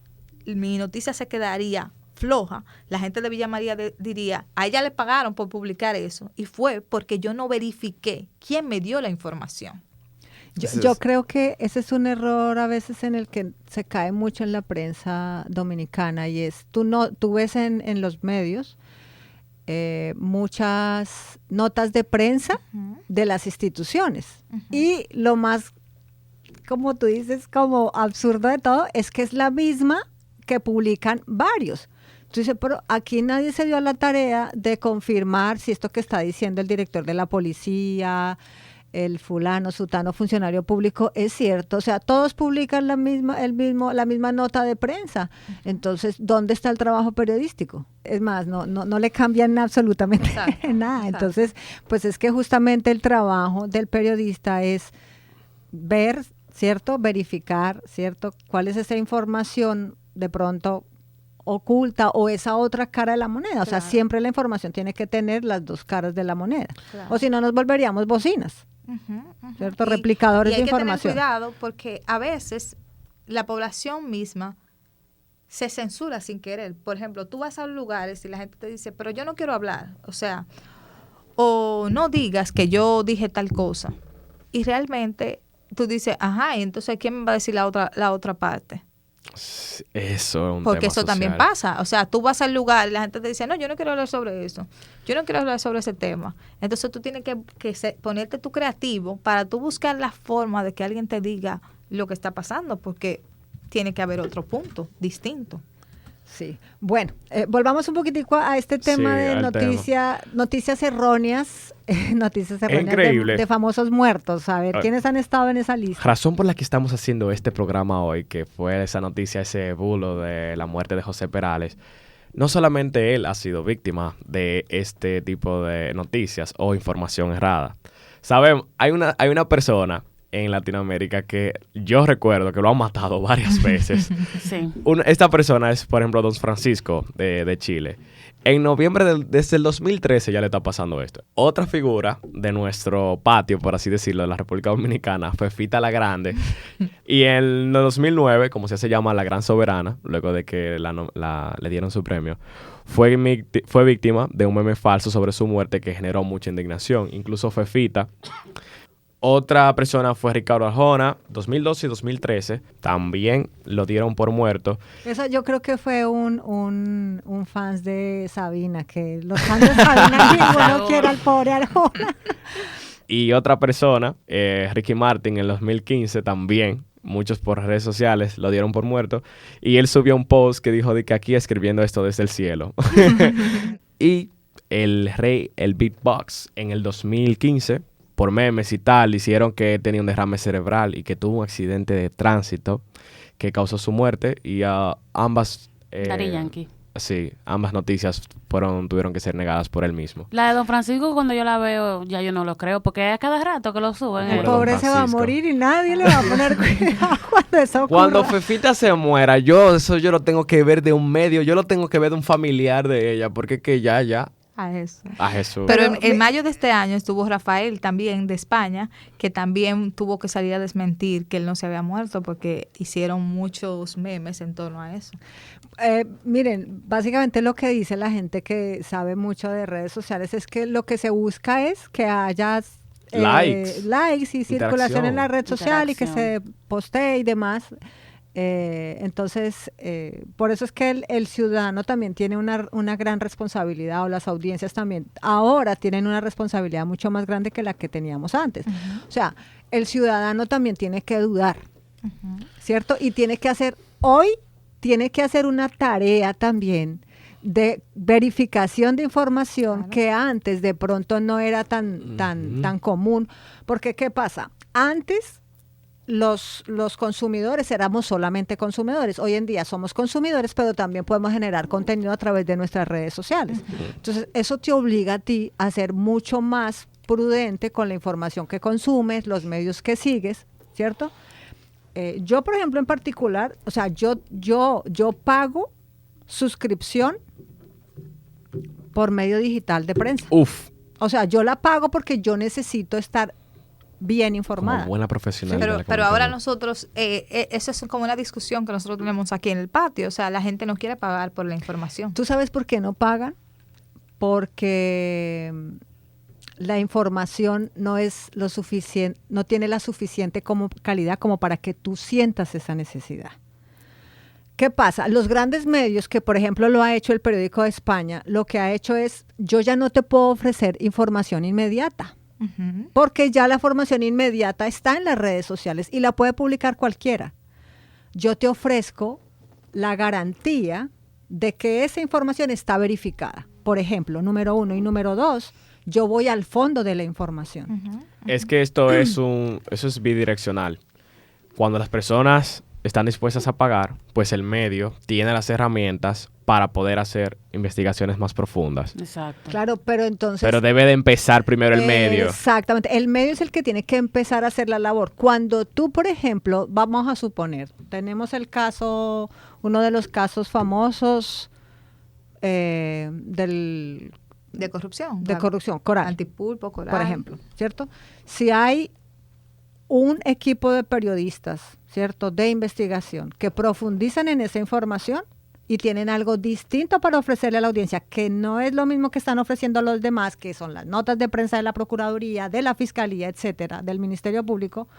mi noticia se quedaría floja, la gente de Villa María diría, a ella le pagaron por publicar eso, y fue porque yo no verifiqué quién me dio la información. Yo creo que ese es un error a veces en el que se cae mucho en la prensa dominicana, y es, tú ves en los medios muchas notas de prensa de las instituciones, y lo más, como tú dices, como absurdo de todo, es que es la misma que publican varios. Tú dices, pero aquí nadie se dio a la tarea de confirmar si esto que está diciendo el director de la policía, el fulano, sutano, funcionario público, es cierto. O sea, todos publican la misma nota de prensa. Entonces, ¿dónde está el trabajo periodístico? Es más, no le cambian absolutamente nada. Entonces, pues es que justamente el trabajo del periodista es ver, ¿cierto? Verificar, ¿cierto? ¿Cuál es esa información de pronto oculta o esa otra cara de la moneda? O sea, siempre la información tiene que tener las dos caras de la moneda. O si no, nos volveríamos bocinas. ¿Cierto? Replicadores de información. Hay que tener cuidado porque a veces la población misma se censura sin querer. Por ejemplo, tú vas a lugares y la gente te dice, pero yo no quiero hablar. O sea, o no digas que yo dije tal cosa. Y realmente tú dices, ajá, y entonces ¿quién me va a decir la otra parte? Eso es un Porque tema eso social. también pasa. O sea, tú vas al lugar y la gente te dice, no, yo no quiero hablar sobre eso. Yo no quiero hablar sobre ese tema. Entonces tú tienes que ponerte tu creativo para tú buscar la forma de que alguien te diga lo que está pasando, porque tiene que haber otro punto distinto. Sí. Bueno, volvamos un poquitico a este tema de noticias erróneas, Increíble. de famosos muertos. A ver, ¿quiénes han estado en esa lista? Razón por la que estamos haciendo este programa hoy, que fue esa noticia, ese bulo de la muerte de José Perales. No solamente él ha sido víctima de este tipo de noticias o información errada. Sabemos, hay una persona en Latinoamérica que yo recuerdo que lo han matado varias veces. Sí. Esta persona es, por ejemplo, Don Francisco de Chile. En noviembre desde el 2013 ya le está pasando esto. Otra figura de nuestro patio, por así decirlo, de la República Dominicana, fue Fita la Grande. Y en el 2009, como se llama la Gran Soberana, luego de que le dieron su premio, fue víctima de un meme falso sobre su muerte que generó mucha indignación. Incluso fue Fita. Otra persona fue Ricardo Arjona, 2012 y 2013. También lo dieron por muerto. Eso yo creo que fue un fans de Sabina, que los fans de Sabina ninguno quiere al pobre Arjona. Y otra persona, Ricky Martin, en el 2015 también. Muchos por redes sociales lo dieron por muerto. Y él subió un post que dijo de que aquí escribiendo esto desde el cielo. Y el beatbox en el 2015... por memes y tal, hicieron que tenía un derrame cerebral y que tuvo un accidente de tránsito que causó su muerte y ambas... Daddy Yankee. Sí, ambas noticias tuvieron que ser negadas por él mismo. La de Don Francisco, cuando yo la veo, ya yo no lo creo, porque es a cada rato que lo suben. El pobre se va a morir y nadie le va a poner cuidado cuando eso ocurra. Cuando Fefita se muera, yo lo tengo que ver de un medio, yo lo tengo que ver de un familiar de ella, porque es que ya... A Jesús. Pero en mayo de este año estuvo Rafael también de España, que también tuvo que salir a desmentir que él no se había muerto porque hicieron muchos memes en torno a eso. Miren, básicamente lo que dice la gente que sabe mucho de redes sociales es que lo que se busca es que haya likes y circulación en la red social y que se postee y demás. Entonces, por eso es que el ciudadano también tiene una gran responsabilidad, o las audiencias también ahora tienen una responsabilidad mucho más grande que la que teníamos antes. O sea, el ciudadano también tiene que dudar, ¿cierto? Y tiene que hacer una tarea también de verificación de información que antes de pronto no era tan común. Porque, ¿qué pasa? Antes los consumidores éramos solamente consumidores. Hoy en día somos consumidores, pero también podemos generar contenido a través de nuestras redes sociales. Entonces, eso te obliga a ti a ser mucho más prudente con la información que consumes, los medios que sigues, ¿cierto? Yo, por ejemplo, en particular, o sea, yo pago suscripción por medio digital de prensa. Uf. O sea, yo la pago porque yo necesito estar bien informada. Como buena profesional. Sí, pero ahora nosotros, eso es como una discusión que nosotros tenemos aquí en el patio. O sea, la gente no quiere pagar por la información. ¿Tú sabes por qué no pagan? Porque la información no es lo suficiente, no tiene la suficiente calidad como para que tú sientas esa necesidad. ¿Qué pasa? Los grandes medios, que por ejemplo lo ha hecho el Periódico de España, lo que ha hecho es, yo ya no te puedo ofrecer información inmediata. Porque ya la formación inmediata está en las redes sociales y la puede publicar cualquiera. Yo te ofrezco la garantía de que esa información está verificada. Por ejemplo, número 1 y número 2, yo voy al fondo de la información. Es que eso es bidireccional. Cuando las personas están dispuestas a pagar, pues el medio tiene las herramientas para poder hacer investigaciones más profundas. Exacto. Claro, pero entonces... Pero debe de empezar primero el medio. Exactamente. El medio es el que tiene que empezar a hacer la labor. Cuando tú, por ejemplo, vamos a suponer, tenemos el caso, uno de los casos famosos de corrupción. De corrupción, Coral. Antipulpo, Coral. Por ejemplo, ¿cierto? Si hay un equipo de periodistas, ¿cierto?, de investigación que profundizan en esa información y tienen algo distinto para ofrecerle a la audiencia, que no es lo mismo que están ofreciendo a los demás, que son las notas de prensa de la Procuraduría, de la Fiscalía, etcétera, del Ministerio Público,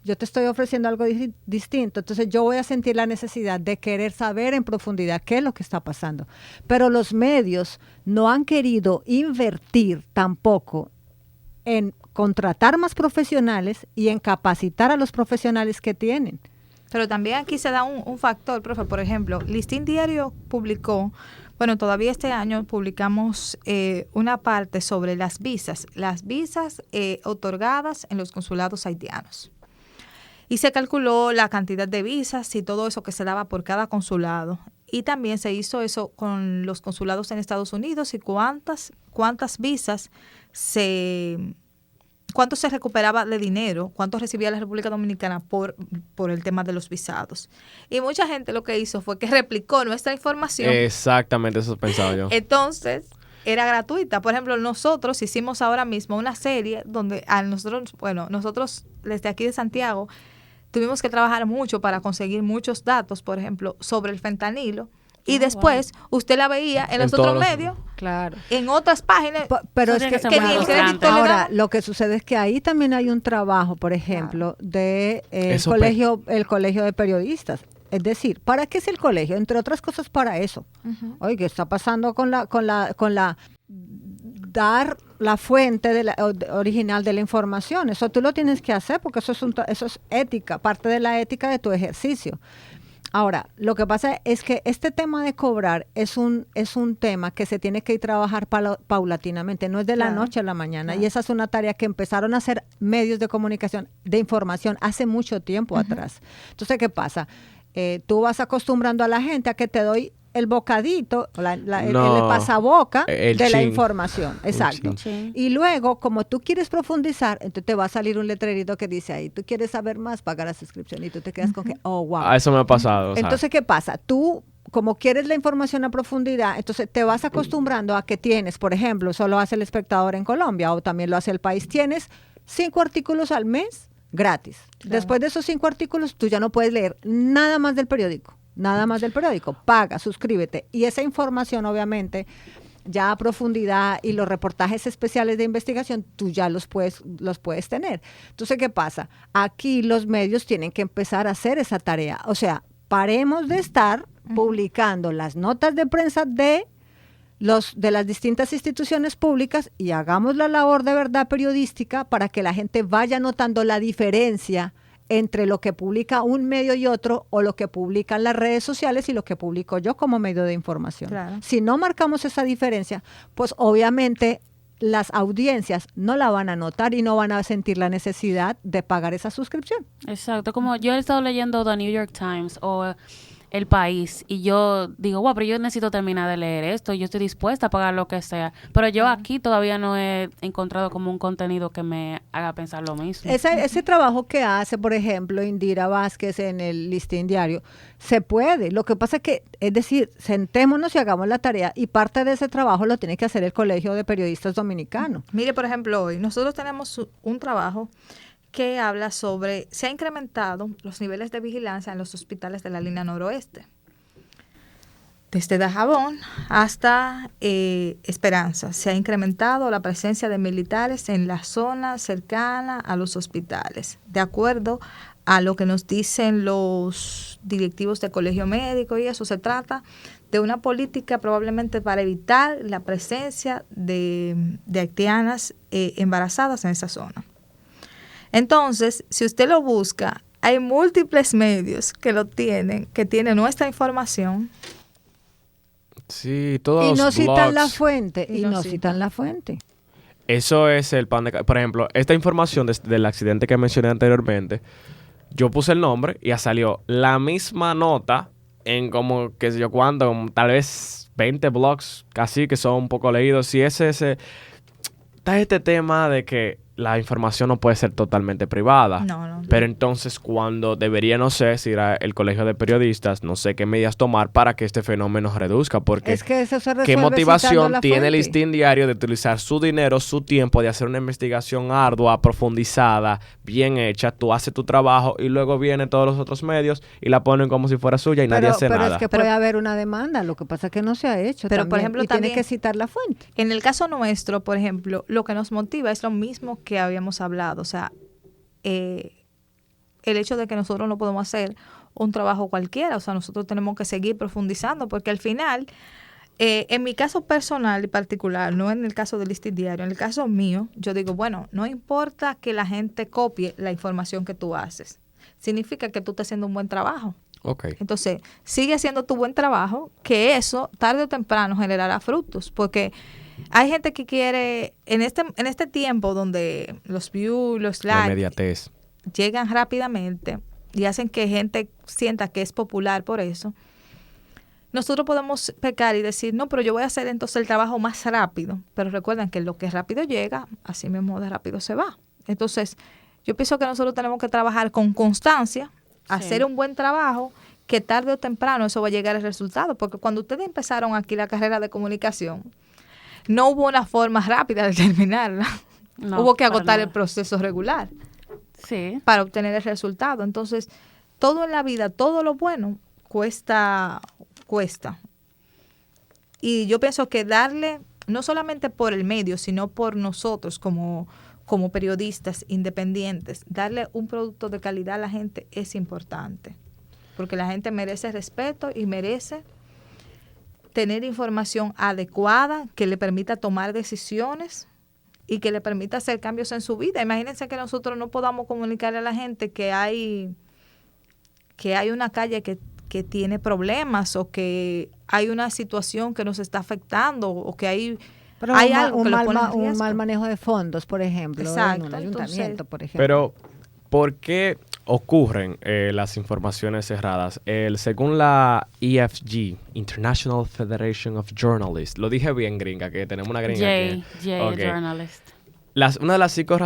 yo te estoy ofreciendo algo distinto, entonces yo voy a sentir la necesidad de querer saber en profundidad qué es lo que está pasando. Pero los medios no han querido invertir tampoco en contratar más profesionales y en capacitar a los profesionales que tienen. Pero también aquí se da un factor, profe. Por ejemplo, Listín Diario publicó, bueno, todavía este año publicamos una parte sobre las visas otorgadas en los consulados haitianos. Y se calculó la cantidad de visas y todo eso que se daba por cada consulado. Y también se hizo eso con los consulados en Estados Unidos y cuántas visas cuánto se recuperaba de dinero, cuánto recibía la República Dominicana por el tema de los visados. Y mucha gente lo que hizo fue que replicó nuestra información. Exactamente, eso pensaba yo. Entonces, era gratuita. Por ejemplo, nosotros hicimos ahora mismo una serie donde nosotros desde aquí de Santiago tuvimos que trabajar mucho para conseguir muchos datos, por ejemplo, sobre el fentanilo. Y después usted la veía en los otros medios, claro, en otras páginas. Pero es que ni el crédito ahora lo que sucede es que ahí también hay un trabajo, por ejemplo, de el colegio de periodistas. Es decir, ¿para qué es el colegio? Entre otras cosas para eso. Oye, ¿qué está pasando con la dar la fuente original de la información? Eso tú lo tienes que hacer porque eso es ética, parte de la ética de tu ejercicio. Ahora, lo que pasa es que este tema de cobrar es un tema que se tiene que ir trabajar paulatinamente, no es de la noche a la mañana. Y esa es una tarea que empezaron a hacer medios de comunicación, de información, hace mucho tiempo atrás. Entonces, ¿qué pasa? Tú vas acostumbrando a la gente a que te doy el bocadito, el pasaboca de la información. Exacto. Y luego, como tú quieres profundizar, entonces te va a salir un letrerito que dice ahí, tú quieres saber más, paga la suscripción. Y tú te quedas con que, oh, wow. Eso me ha pasado. Entonces, ¿qué pasa? Tú, como quieres la información a profundidad, entonces te vas acostumbrando a que tienes, por ejemplo, eso lo hace El Espectador en Colombia o también lo hace El País, tienes 5 artículos al mes gratis. Claro. Después de esos 5 artículos, tú ya no puedes leer nada más del periódico. Nada más del periódico, paga, suscríbete. Y esa información, obviamente, ya a profundidad y los reportajes especiales de investigación, tú ya los puedes tener. Entonces, ¿qué pasa? Aquí los medios tienen que empezar a hacer esa tarea. O sea, paremos de estar publicando las notas de prensa de las distintas instituciones públicas y hagamos la labor de verdad periodística para que la gente vaya notando la diferencia entre lo que publica un medio y otro, o lo que publican las redes sociales y lo que publico yo como medio de información. Claro. Si no marcamos esa diferencia, pues obviamente las audiencias no la van a notar y no van a sentir la necesidad de pagar esa suscripción. Exacto, como yo he estado leyendo The New York Times o El País y yo digo, wow, pero yo necesito terminar de leer esto, yo estoy dispuesta a pagar lo que sea, pero yo aquí todavía no he encontrado como un contenido que me haga pensar lo mismo. Ese trabajo que hace, por ejemplo, Indira Vázquez en el Listín Diario, se puede. Lo que pasa es decir, sentémonos y hagamos la tarea, y parte de ese trabajo lo tiene que hacer el Colegio de Periodistas Dominicano. Mire, por ejemplo, hoy nosotros tenemos un trabajo que habla sobre, se ha incrementado los niveles de vigilancia en los hospitales de la línea noroeste. Desde Dajabón hasta Esperanza, se ha incrementado la presencia de militares en la zona cercana a los hospitales. De acuerdo a lo que nos dicen los directivos del colegio médico, y eso se trata de una política probablemente para evitar la presencia de haitianas embarazadas en esa zona. Entonces, si usted lo busca, hay múltiples medios que tienen nuestra información. Sí, todos los blogs. Citan la fuente, y no citan la fuente. Eso es el pan de... Por ejemplo, esta información del accidente que mencioné anteriormente, yo puse el nombre y ya salió la misma nota en como, qué sé yo cuánto, tal vez 20 blogs casi que son un poco leídos. Y está este tema de que la información no puede ser totalmente privada. No. Pero entonces, cuando debería, no sé, si era el Colegio de Periodistas, no sé qué medidas tomar para que este fenómeno reduzca. Porque es que eso se resuelve. ¿Qué motivación tiene el Listín Diario de utilizar su dinero, su tiempo, de hacer una investigación ardua, profundizada, bien hecha? Tú haces tu trabajo y luego vienen todos los otros medios y la ponen como si fuera suya y nadie hace nada. Pero es que puede haber una demanda. Lo que pasa es que no se ha hecho. Pero, también, por ejemplo, tiene que citar la fuente. En el caso nuestro, por ejemplo, lo que nos motiva es lo mismo que habíamos hablado. O sea, el hecho de que nosotros no podemos hacer un trabajo cualquiera. O sea, nosotros tenemos que seguir profundizando, porque al final, en mi caso personal y particular, no en el caso del Listín Diario, en el caso mío, yo digo, bueno, no importa que la gente copie la información que tú haces, significa que tú estás haciendo un buen trabajo. Okay. Entonces, sigue haciendo tu buen trabajo, que eso tarde o temprano generará frutos, porque hay gente que quiere, en este tiempo donde los views, los likes, la inmediatez llegan rápidamente y hacen que gente sienta que es popular por eso, nosotros podemos pecar y decir, no, pero yo voy a hacer entonces el trabajo más rápido. Pero recuerden que lo que rápido llega, así mismo de rápido se va. Entonces, yo pienso que nosotros tenemos que trabajar con constancia, hacer un buen trabajo, que tarde o temprano eso va a llegar al resultado. Porque cuando ustedes empezaron aquí la carrera de comunicación, no hubo una forma rápida de terminarla. No, hubo que agotar el proceso regular para obtener el resultado. Entonces, todo en la vida, todo lo bueno cuesta. Y yo pienso que darle, no solamente por el medio, sino por nosotros como periodistas independientes, darle un producto de calidad a la gente es importante. Porque la gente merece respeto y merece tener información adecuada que le permita tomar decisiones y que le permita hacer cambios en su vida. Imagínense que nosotros no podamos comunicarle a la gente que hay una calle que tiene problemas, o que hay una situación que nos está afectando, o que hay algo que lo pone en riesgo. Un mal manejo de fondos, por ejemplo, exacto, en un ayuntamiento, por ejemplo. Pero, ¿por qué ocurren las informaciones cerradas? Según la EFG, International Federation of Journalists, lo dije bien, gringa, que tenemos una gringa aquí. Journalist. Una de las 5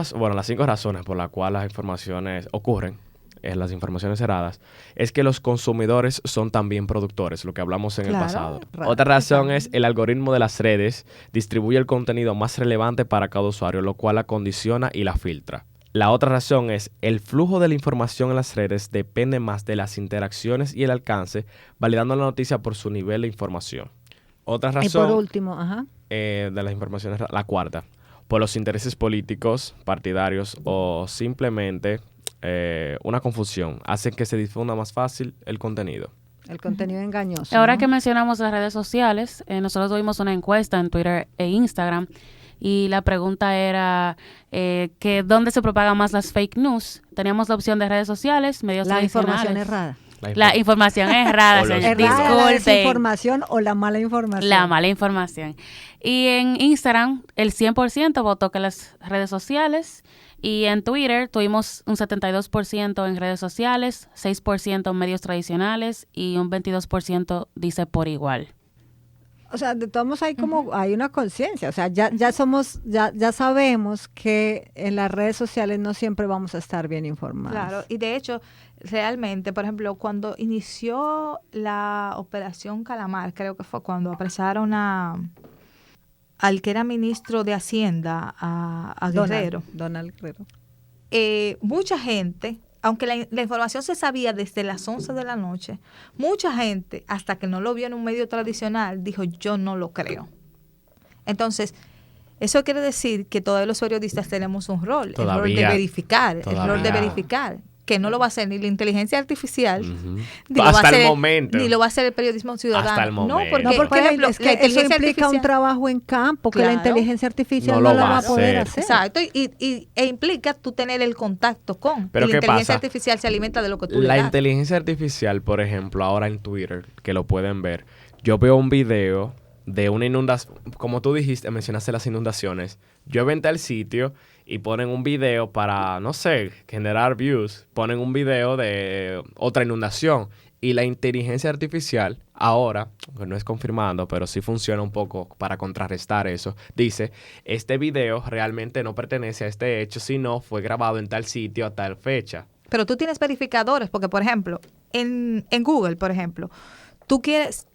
razones por las cuales las informaciones ocurren, las informaciones cerradas, es que los consumidores son también productores, lo que hablamos en el pasado. Otra razón es el algoritmo de las redes distribuye el contenido más relevante para cada usuario, lo cual la condiciona y la filtra. La otra razón es el flujo de la información en las redes depende más de las interacciones y el alcance, validando la noticia por su nivel de información. Otra razón, y por último, de las informaciones, la cuarta, por los intereses políticos, partidarios o simplemente una confusión, hacen que se difunda más fácil el contenido. El contenido engañoso. Ahora que mencionamos las redes sociales, nosotros tuvimos una encuesta en Twitter e Instagram y la pregunta era que ¿dónde se propagan más las fake news? Teníamos la opción de redes sociales, medios tradicionales. La información errada. La información errada, señor. ¿La desinformación o la mala información? La mala información. Y en Instagram, el 100% votó que las redes sociales. Y en Twitter tuvimos un 72% en redes sociales, 6% en medios tradicionales y un 22% dice por igual. O sea, de todos modos hay una conciencia, o sea, ya sabemos que en las redes sociales no siempre vamos a estar bien informados. Claro, y de hecho, realmente, por ejemplo, cuando inició la Operación Calamar, creo que fue cuando apresaron al que era ministro de Hacienda, a Guerrero. Donald Guerrero. Mucha gente, aunque la información se sabía desde las 11 de la noche, mucha gente, hasta que no lo vio en un medio tradicional, dijo, yo no lo creo. Entonces, eso quiere decir que todos los periodistas tenemos un rol, el rol de verificar, que no lo va a hacer ni la inteligencia artificial, ni hasta el momento. Ni lo va a hacer el periodismo ciudadano. Hasta el momento. No, porque por ejemplo, es que eso implica un trabajo en campo que la inteligencia artificial no lo va a poder hacer. Exacto, e implica tú tener el contacto con. Pero y la inteligencia artificial se alimenta de lo que tú le das. La inteligencia artificial, por ejemplo, ahora en Twitter, que lo pueden ver, yo veo un video de una inundación, como tú dijiste, mencionaste las inundaciones, yo entré al sitio y ponen un video para, no sé, generar views, ponen un video de otra inundación y la inteligencia artificial ahora, que no es confirmando, pero sí funciona un poco para contrarrestar eso, dice, este video realmente no pertenece a este hecho, sino fue grabado en tal sitio a tal fecha. Pero tú tienes verificadores, porque por ejemplo, en Google, por ejemplo,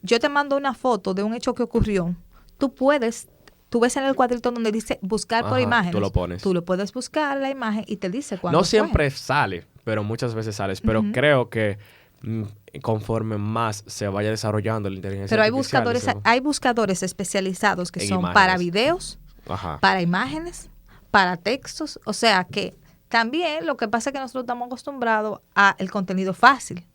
yo te mando una foto de un hecho que ocurrió, tú ves en el cuadrito donde dice buscar por imágenes. Tú lo pones. Tú lo puedes buscar la imagen y te dice cuándo No siempre sale, pero muchas veces sales. Pero creo que conforme más se vaya desarrollando la inteligencia artificial. Pero hay buscadores especializados que son imágenes. para videos, para imágenes, para textos. O sea que También lo que pasa es que nosotros estamos acostumbrados al contenido fácil.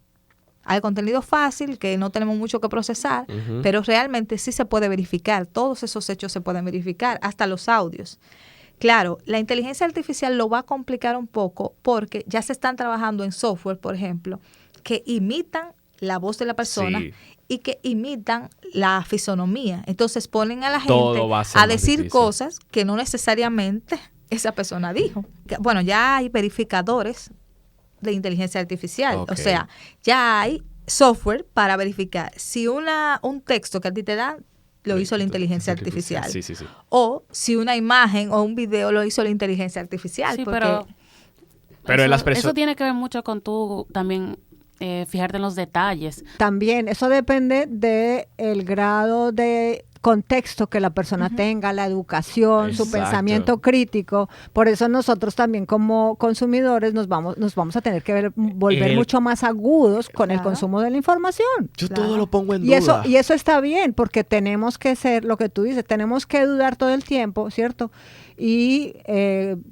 Al contenido fácil, que no tenemos mucho que procesar, pero realmente sí se puede verificar. Todos esos hechos se pueden verificar, hasta los audios. Claro, la inteligencia artificial lo va a complicar un poco porque ya se están trabajando en software, por ejemplo, que imitan la voz de la persona y que imitan la fisonomía. Entonces ponen a la gente a decir cosas que no necesariamente esa persona dijo. Bueno, ya hay verificadores de inteligencia artificial. O sea, ya hay software para verificar si un texto que a ti te dan lo hizo la inteligencia artificial. O si una imagen o un video lo hizo la inteligencia artificial. Sí, porque pero eso tiene que ver mucho con tú también fijarte en los detalles. También, eso depende del grado de contexto que la persona tenga, la educación, su pensamiento crítico. Por eso nosotros también como consumidores nos vamos a tener que volver mucho más agudos con el consumo de la información. Yo todo lo pongo en duda. Y eso está bien, porque tenemos que ser, lo que tú dices, tenemos que dudar todo el tiempo, ¿cierto? Y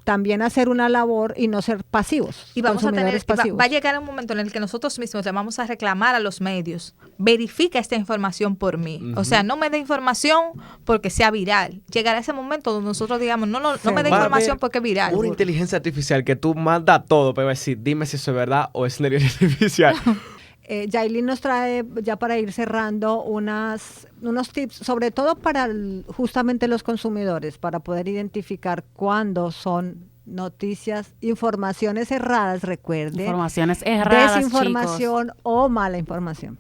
también hacer una labor y no ser pasivos. Y vamos a tener, va a llegar un momento en el que nosotros mismos le vamos a reclamar a los medios, verifica esta información por mí. O sea, no me dé información porque sea viral. Llegará ese momento donde nosotros digamos, no me dé información porque es viral. Una inteligencia artificial que tú mandas todo para decir, dime si eso es verdad o es inteligencia artificial. Yailin nos trae, ya para ir cerrando, unos tips, sobre todo para justamente los consumidores, para poder identificar cuándo son noticias, informaciones erradas, recuerden. Informaciones erradas, desinformación, chicos. O mala información.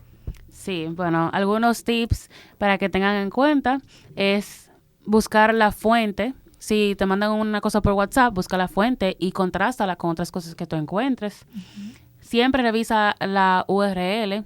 Sí, bueno, algunos tips para que tengan en cuenta es buscar la fuente. Si te mandan una cosa por WhatsApp, busca la fuente y contrástala con otras cosas que tú encuentres. Siempre revisa la URL,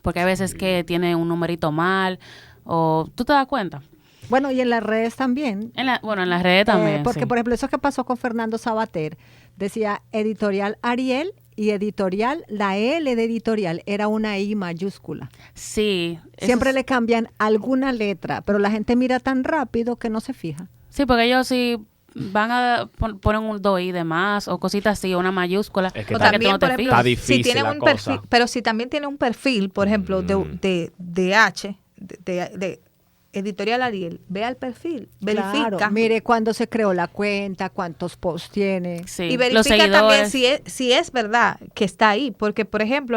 porque hay veces que tiene un numerito mal, o tú te das cuenta. Bueno, y en las redes también. En las redes también. Porque, por ejemplo, eso que pasó con Fernando Sabater, decía editorial Ariel y editorial, la L de editorial era una I mayúscula. Sí. Siempre le cambian alguna letra, pero la gente mira tan rápido que no se fija. Sí, porque ellos sí van a poner un 2i de más o cositas así, una mayúscula. Es que también, que no por ejemplo, está difícil si tiene la un cosa. perfil, pero si también tiene un perfil, por ejemplo, de editorial Ariel, ve al perfil, verifica. Claro, mire cuándo se creó la cuenta, cuántos posts tiene. Sí, y verifica también si es verdad que está ahí, porque por ejemplo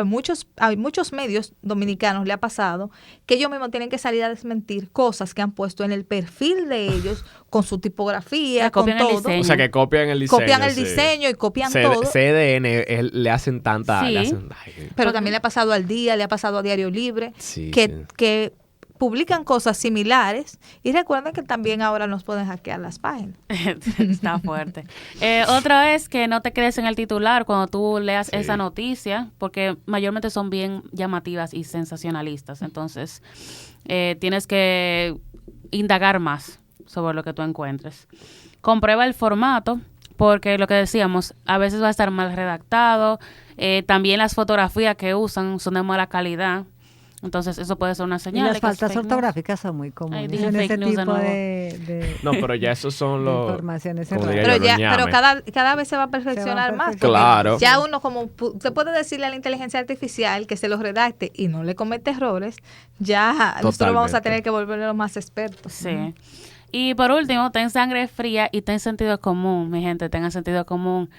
hay muchos medios dominicanos le ha pasado que ellos mismos tienen que salir a desmentir cosas que han puesto en el perfil de ellos con su tipografía, con todo. O sea, que copian el diseño. Copian el diseño y copian todo. CDN le hacen tanta... Sí. Pero también le ha pasado al Día, le ha pasado a Diario Libre, que publican cosas similares y recuerden que también ahora nos pueden hackear las páginas. Está fuerte. Otra es que no te quedes en el titular cuando tú leas esa noticia, porque mayormente son bien llamativas y sensacionalistas. Entonces, tienes que indagar más sobre lo que tú encuentres. Comprueba el formato, porque lo que decíamos, a veces va a estar mal redactado. También las fotografías que usan son de mala calidad. Entonces, eso puede ser una señal. Y las faltas ortográficas son muy comunes en ese tipo de No, pero ya esos son los... informaciones erradas. Pero cada vez se va a perfeccionar más. Claro. Ya uno, como usted puede decirle a la inteligencia artificial que se los redacte y no le comete errores, ya nosotros vamos a tener que volverlo más expertos. Sí. Y por último, ten sangre fría y ten sentido común, mi gente, tengan sentido común.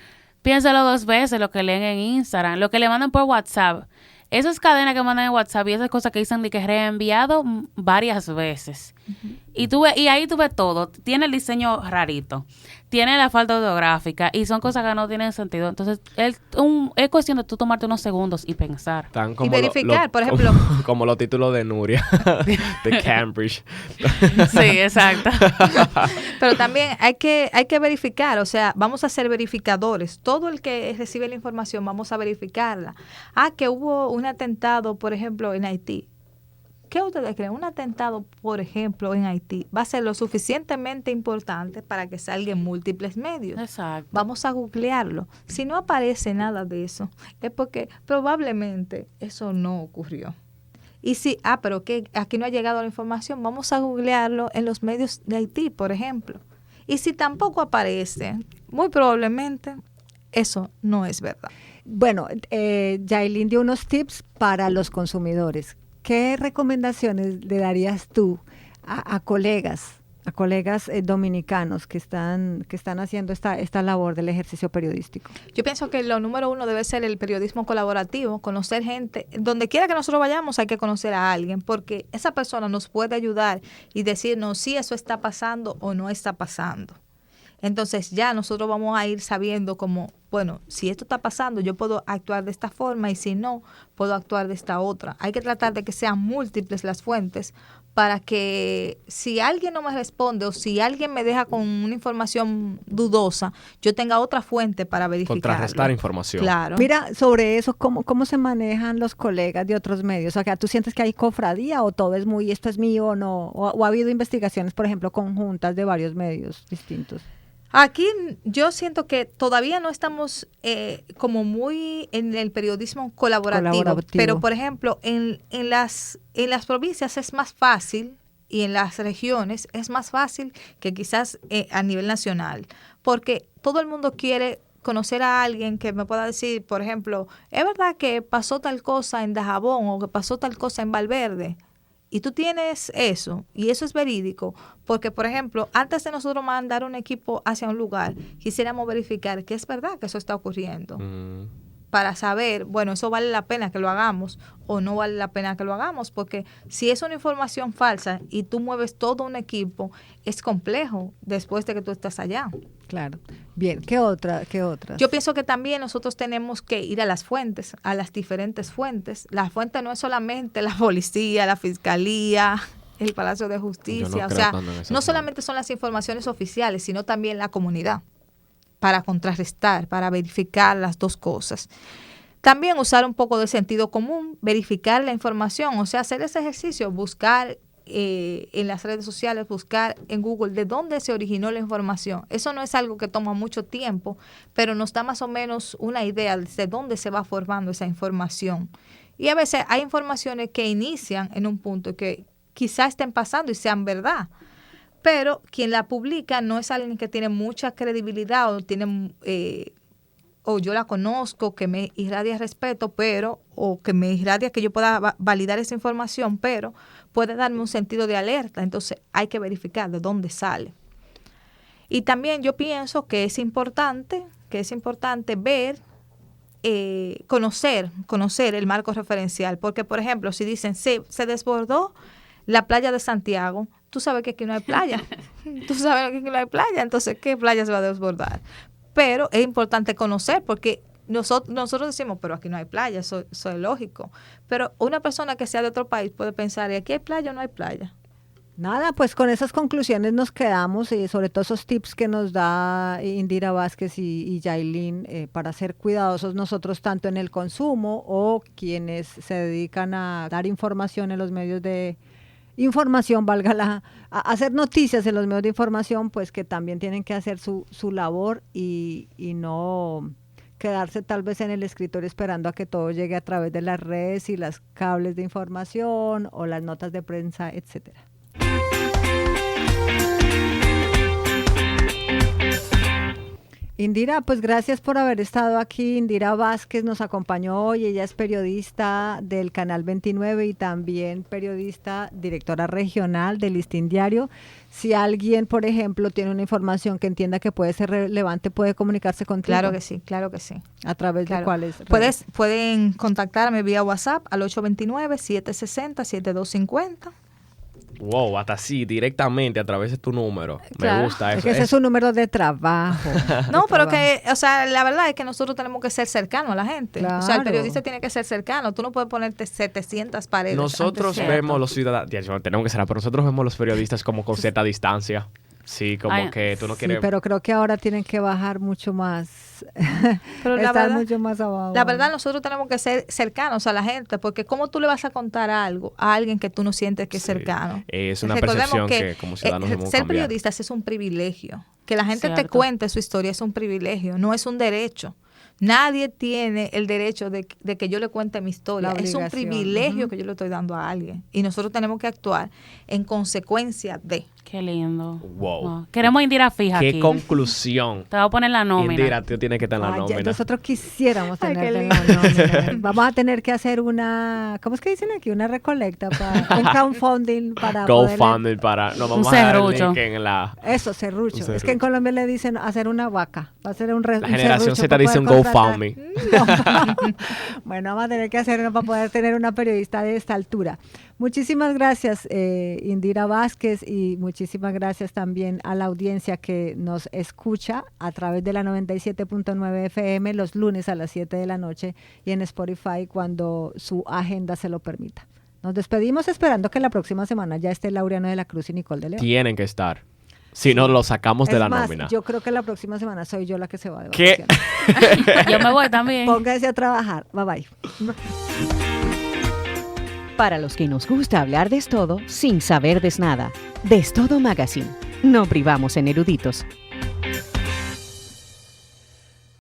Piénsalo 2 veces lo que leen en Instagram, lo que le mandan por WhatsApp. Esas cadenas que mandan en WhatsApp y esas cosas que dicen de que reenviado varias veces. Y ahí tú ves todo. Tiene el diseño rarito. Tiene la falta ortográfica. Y son cosas que no tienen sentido. Entonces, es cuestión de tú tomarte unos segundos y pensar. Y verificar, por ejemplo. Como los títulos de Nuria, de Cambridge. Sí, exacto. Pero también hay que verificar. O sea, vamos a ser verificadores. Todo el que recibe la información, vamos a verificarla. Que hubo un atentado, por ejemplo, en Haití. ¿Qué ustedes creen? Un atentado, por ejemplo, en Haití va a ser lo suficientemente importante para que salga en múltiples medios. Exacto. Vamos a googlearlo. Si no aparece nada de eso, es porque probablemente eso no ocurrió. Y si, pero que aquí no ha llegado la información, vamos a googlearlo en los medios de Haití, por ejemplo. Y si tampoco aparece, muy probablemente eso no es verdad. Bueno, Yailin dio unos tips para los consumidores. ¿Qué recomendaciones le darías tú a colegas dominicanos que están haciendo esta labor del ejercicio periodístico? Yo pienso que lo número uno debe ser el periodismo colaborativo, conocer gente. Donde quiera que nosotros vayamos hay que conocer a alguien, porque esa persona nos puede ayudar y decirnos si eso está pasando o no está pasando. Entonces ya nosotros vamos a ir sabiendo como, bueno, si esto está pasando, yo puedo actuar de esta forma y si no, puedo actuar de esta otra. Hay que tratar de que sean múltiples las fuentes para que si alguien no me responde o si alguien me deja con una información dudosa, yo tenga otra fuente para verificarlo. Contrarrestar información. Claro. Mira, sobre eso, ¿cómo se manejan los colegas de otros medios? O sea, ¿tú sientes que hay cofradía o todo es muy, esto es mío o no? ¿O ha habido investigaciones, por ejemplo, conjuntas de varios medios distintos? Aquí yo siento que todavía no estamos como muy en el periodismo colaborativo. Pero, por ejemplo, en las provincias es más fácil y en las regiones es más fácil que quizás a nivel nacional, porque todo el mundo quiere conocer a alguien que me pueda decir, por ejemplo, ¿es verdad que pasó tal cosa en Dajabón o que pasó tal cosa en Valverde? Y tú tienes eso, y eso es verídico, porque, por ejemplo, antes de nosotros mandar un equipo hacia un lugar, quisiéramos verificar que es verdad que eso está ocurriendo, para saber, bueno, eso vale la pena que lo hagamos o no vale la pena que lo hagamos, porque si es una información falsa y tú mueves todo un equipo, es complejo después de que tú estás allá. Claro. Bien, ¿qué otra? Yo pienso que también nosotros tenemos que ir a las fuentes, a las diferentes fuentes. La fuente no es solamente la policía, la fiscalía, el Palacio de Justicia, o sea, no solamente son las informaciones oficiales, sino también la comunidad, para contrarrestar, para verificar las dos cosas. También usar un poco de sentido común, verificar la información, o sea, hacer ese ejercicio, buscar en las redes sociales, buscar en Google de dónde se originó la información. Eso no es algo que toma mucho tiempo, pero nos da más o menos una idea de dónde se va formando esa información. Y a veces hay informaciones que inician en un punto que quizás estén pasando y sean verdad, pero quien la publica no es alguien que tiene mucha credibilidad o tiene o yo la conozco, que me irradia respeto, pero o que me irradia que yo pueda validar esa información, pero puede darme un sentido de alerta. Entonces hay que verificar de dónde sale. Y también yo pienso que es importante ver, conocer el marco referencial, porque por ejemplo si dicen se desbordó la playa de Santiago, tú sabes que aquí no hay playa. Tú sabes que aquí no hay playa, entonces, ¿qué playa se va a desbordar? Pero es importante conocer, porque nosotros decimos, pero aquí no hay playa, eso es lógico. Pero una persona que sea de otro país puede pensar, ¿y aquí hay playa o no hay playa? Nada, pues con esas conclusiones nos quedamos y sobre todo esos tips que nos da Indira Vázquez y Yailin para ser cuidadosos nosotros tanto en el consumo o quienes se dedican a dar información en los medios de información, a hacer noticias en los medios de información, pues que también tienen que hacer su labor y no quedarse tal vez en el escritorio esperando a que todo llegue a través de las redes y las cables de información o las notas de prensa, etcétera. Indira, pues gracias por haber estado aquí. Indira Vázquez nos acompañó hoy. Ella es periodista del Canal 29 y también periodista, directora regional del Listín Diario. Si alguien, por ejemplo, tiene una información que entienda que puede ser relevante, ¿puede comunicarse contigo? Claro que sí. ¿A través de cuáles? Pueden contactarme vía WhatsApp al 829-760-7250. Wow, hasta así, directamente a través de tu número. Claro. Me gusta eso. Es que ese es un número de trabajo. No, pero que, o sea, la verdad es que nosotros tenemos que ser cercanos a la gente. Claro. O sea, el periodista tiene que ser cercano. Tú no puedes ponerte 700 paredes. Nosotros vemos los ciudadanos, tenemos que ser, pero nosotros vemos los periodistas como con cierta distancia. Sí, como que tú no quieres... Sí, pero creo que ahora tienen que bajar mucho más. Pero estar mucho más abajo. La verdad, nosotros tenemos que ser cercanos a la gente, porque ¿cómo tú le vas a contar algo a alguien que tú no sientes que es cercano? Es una percepción que como ciudadanos debemos ser cambiar. Periodistas es un privilegio. Que la gente te cuente su historia es un privilegio, no es un derecho. Nadie tiene el derecho de que yo le cuente mi historia. Es un privilegio que yo le estoy dando a alguien. Y nosotros tenemos que actuar en consecuencia de. Qué lindo. Wow. Queremos Indira fija Qué aquí. conclusión. Te voy a poner la nómina. Indira, tú tienes que estar en la nómina. Nosotros quisiéramos tener en la nómina. Vamos a tener que hacer una, ¿cómo es que dicen aquí? Una recolecta, un crowdfunding para GoFundMe para... No, vamos a dar el link en la... Eso, serrucho. Es que en Colombia le dicen hacer una vaca. Va a ser La generación Z dice un GoFundMe. No. Bueno, vamos a tener que hacer uno para poder tener una periodista de esta altura. Muchísimas gracias, Indira Vázquez, y muchísimas gracias también a la audiencia que nos escucha a través de la 97.9 FM los lunes a las 7 de la noche y en Spotify cuando su agenda se lo permita. Nos despedimos esperando que la próxima semana ya esté Laureano de la Cruz y Nicole de León. Tienen que estar. Si no, lo sacamos de la nómina. Yo creo que la próxima semana soy yo la que se va de ¿Qué? Yo me voy también. Pónganse a trabajar. Bye bye. Para los que nos gusta hablar de todo sin saber de nada. De Todo Magazine. No privamos en eruditos.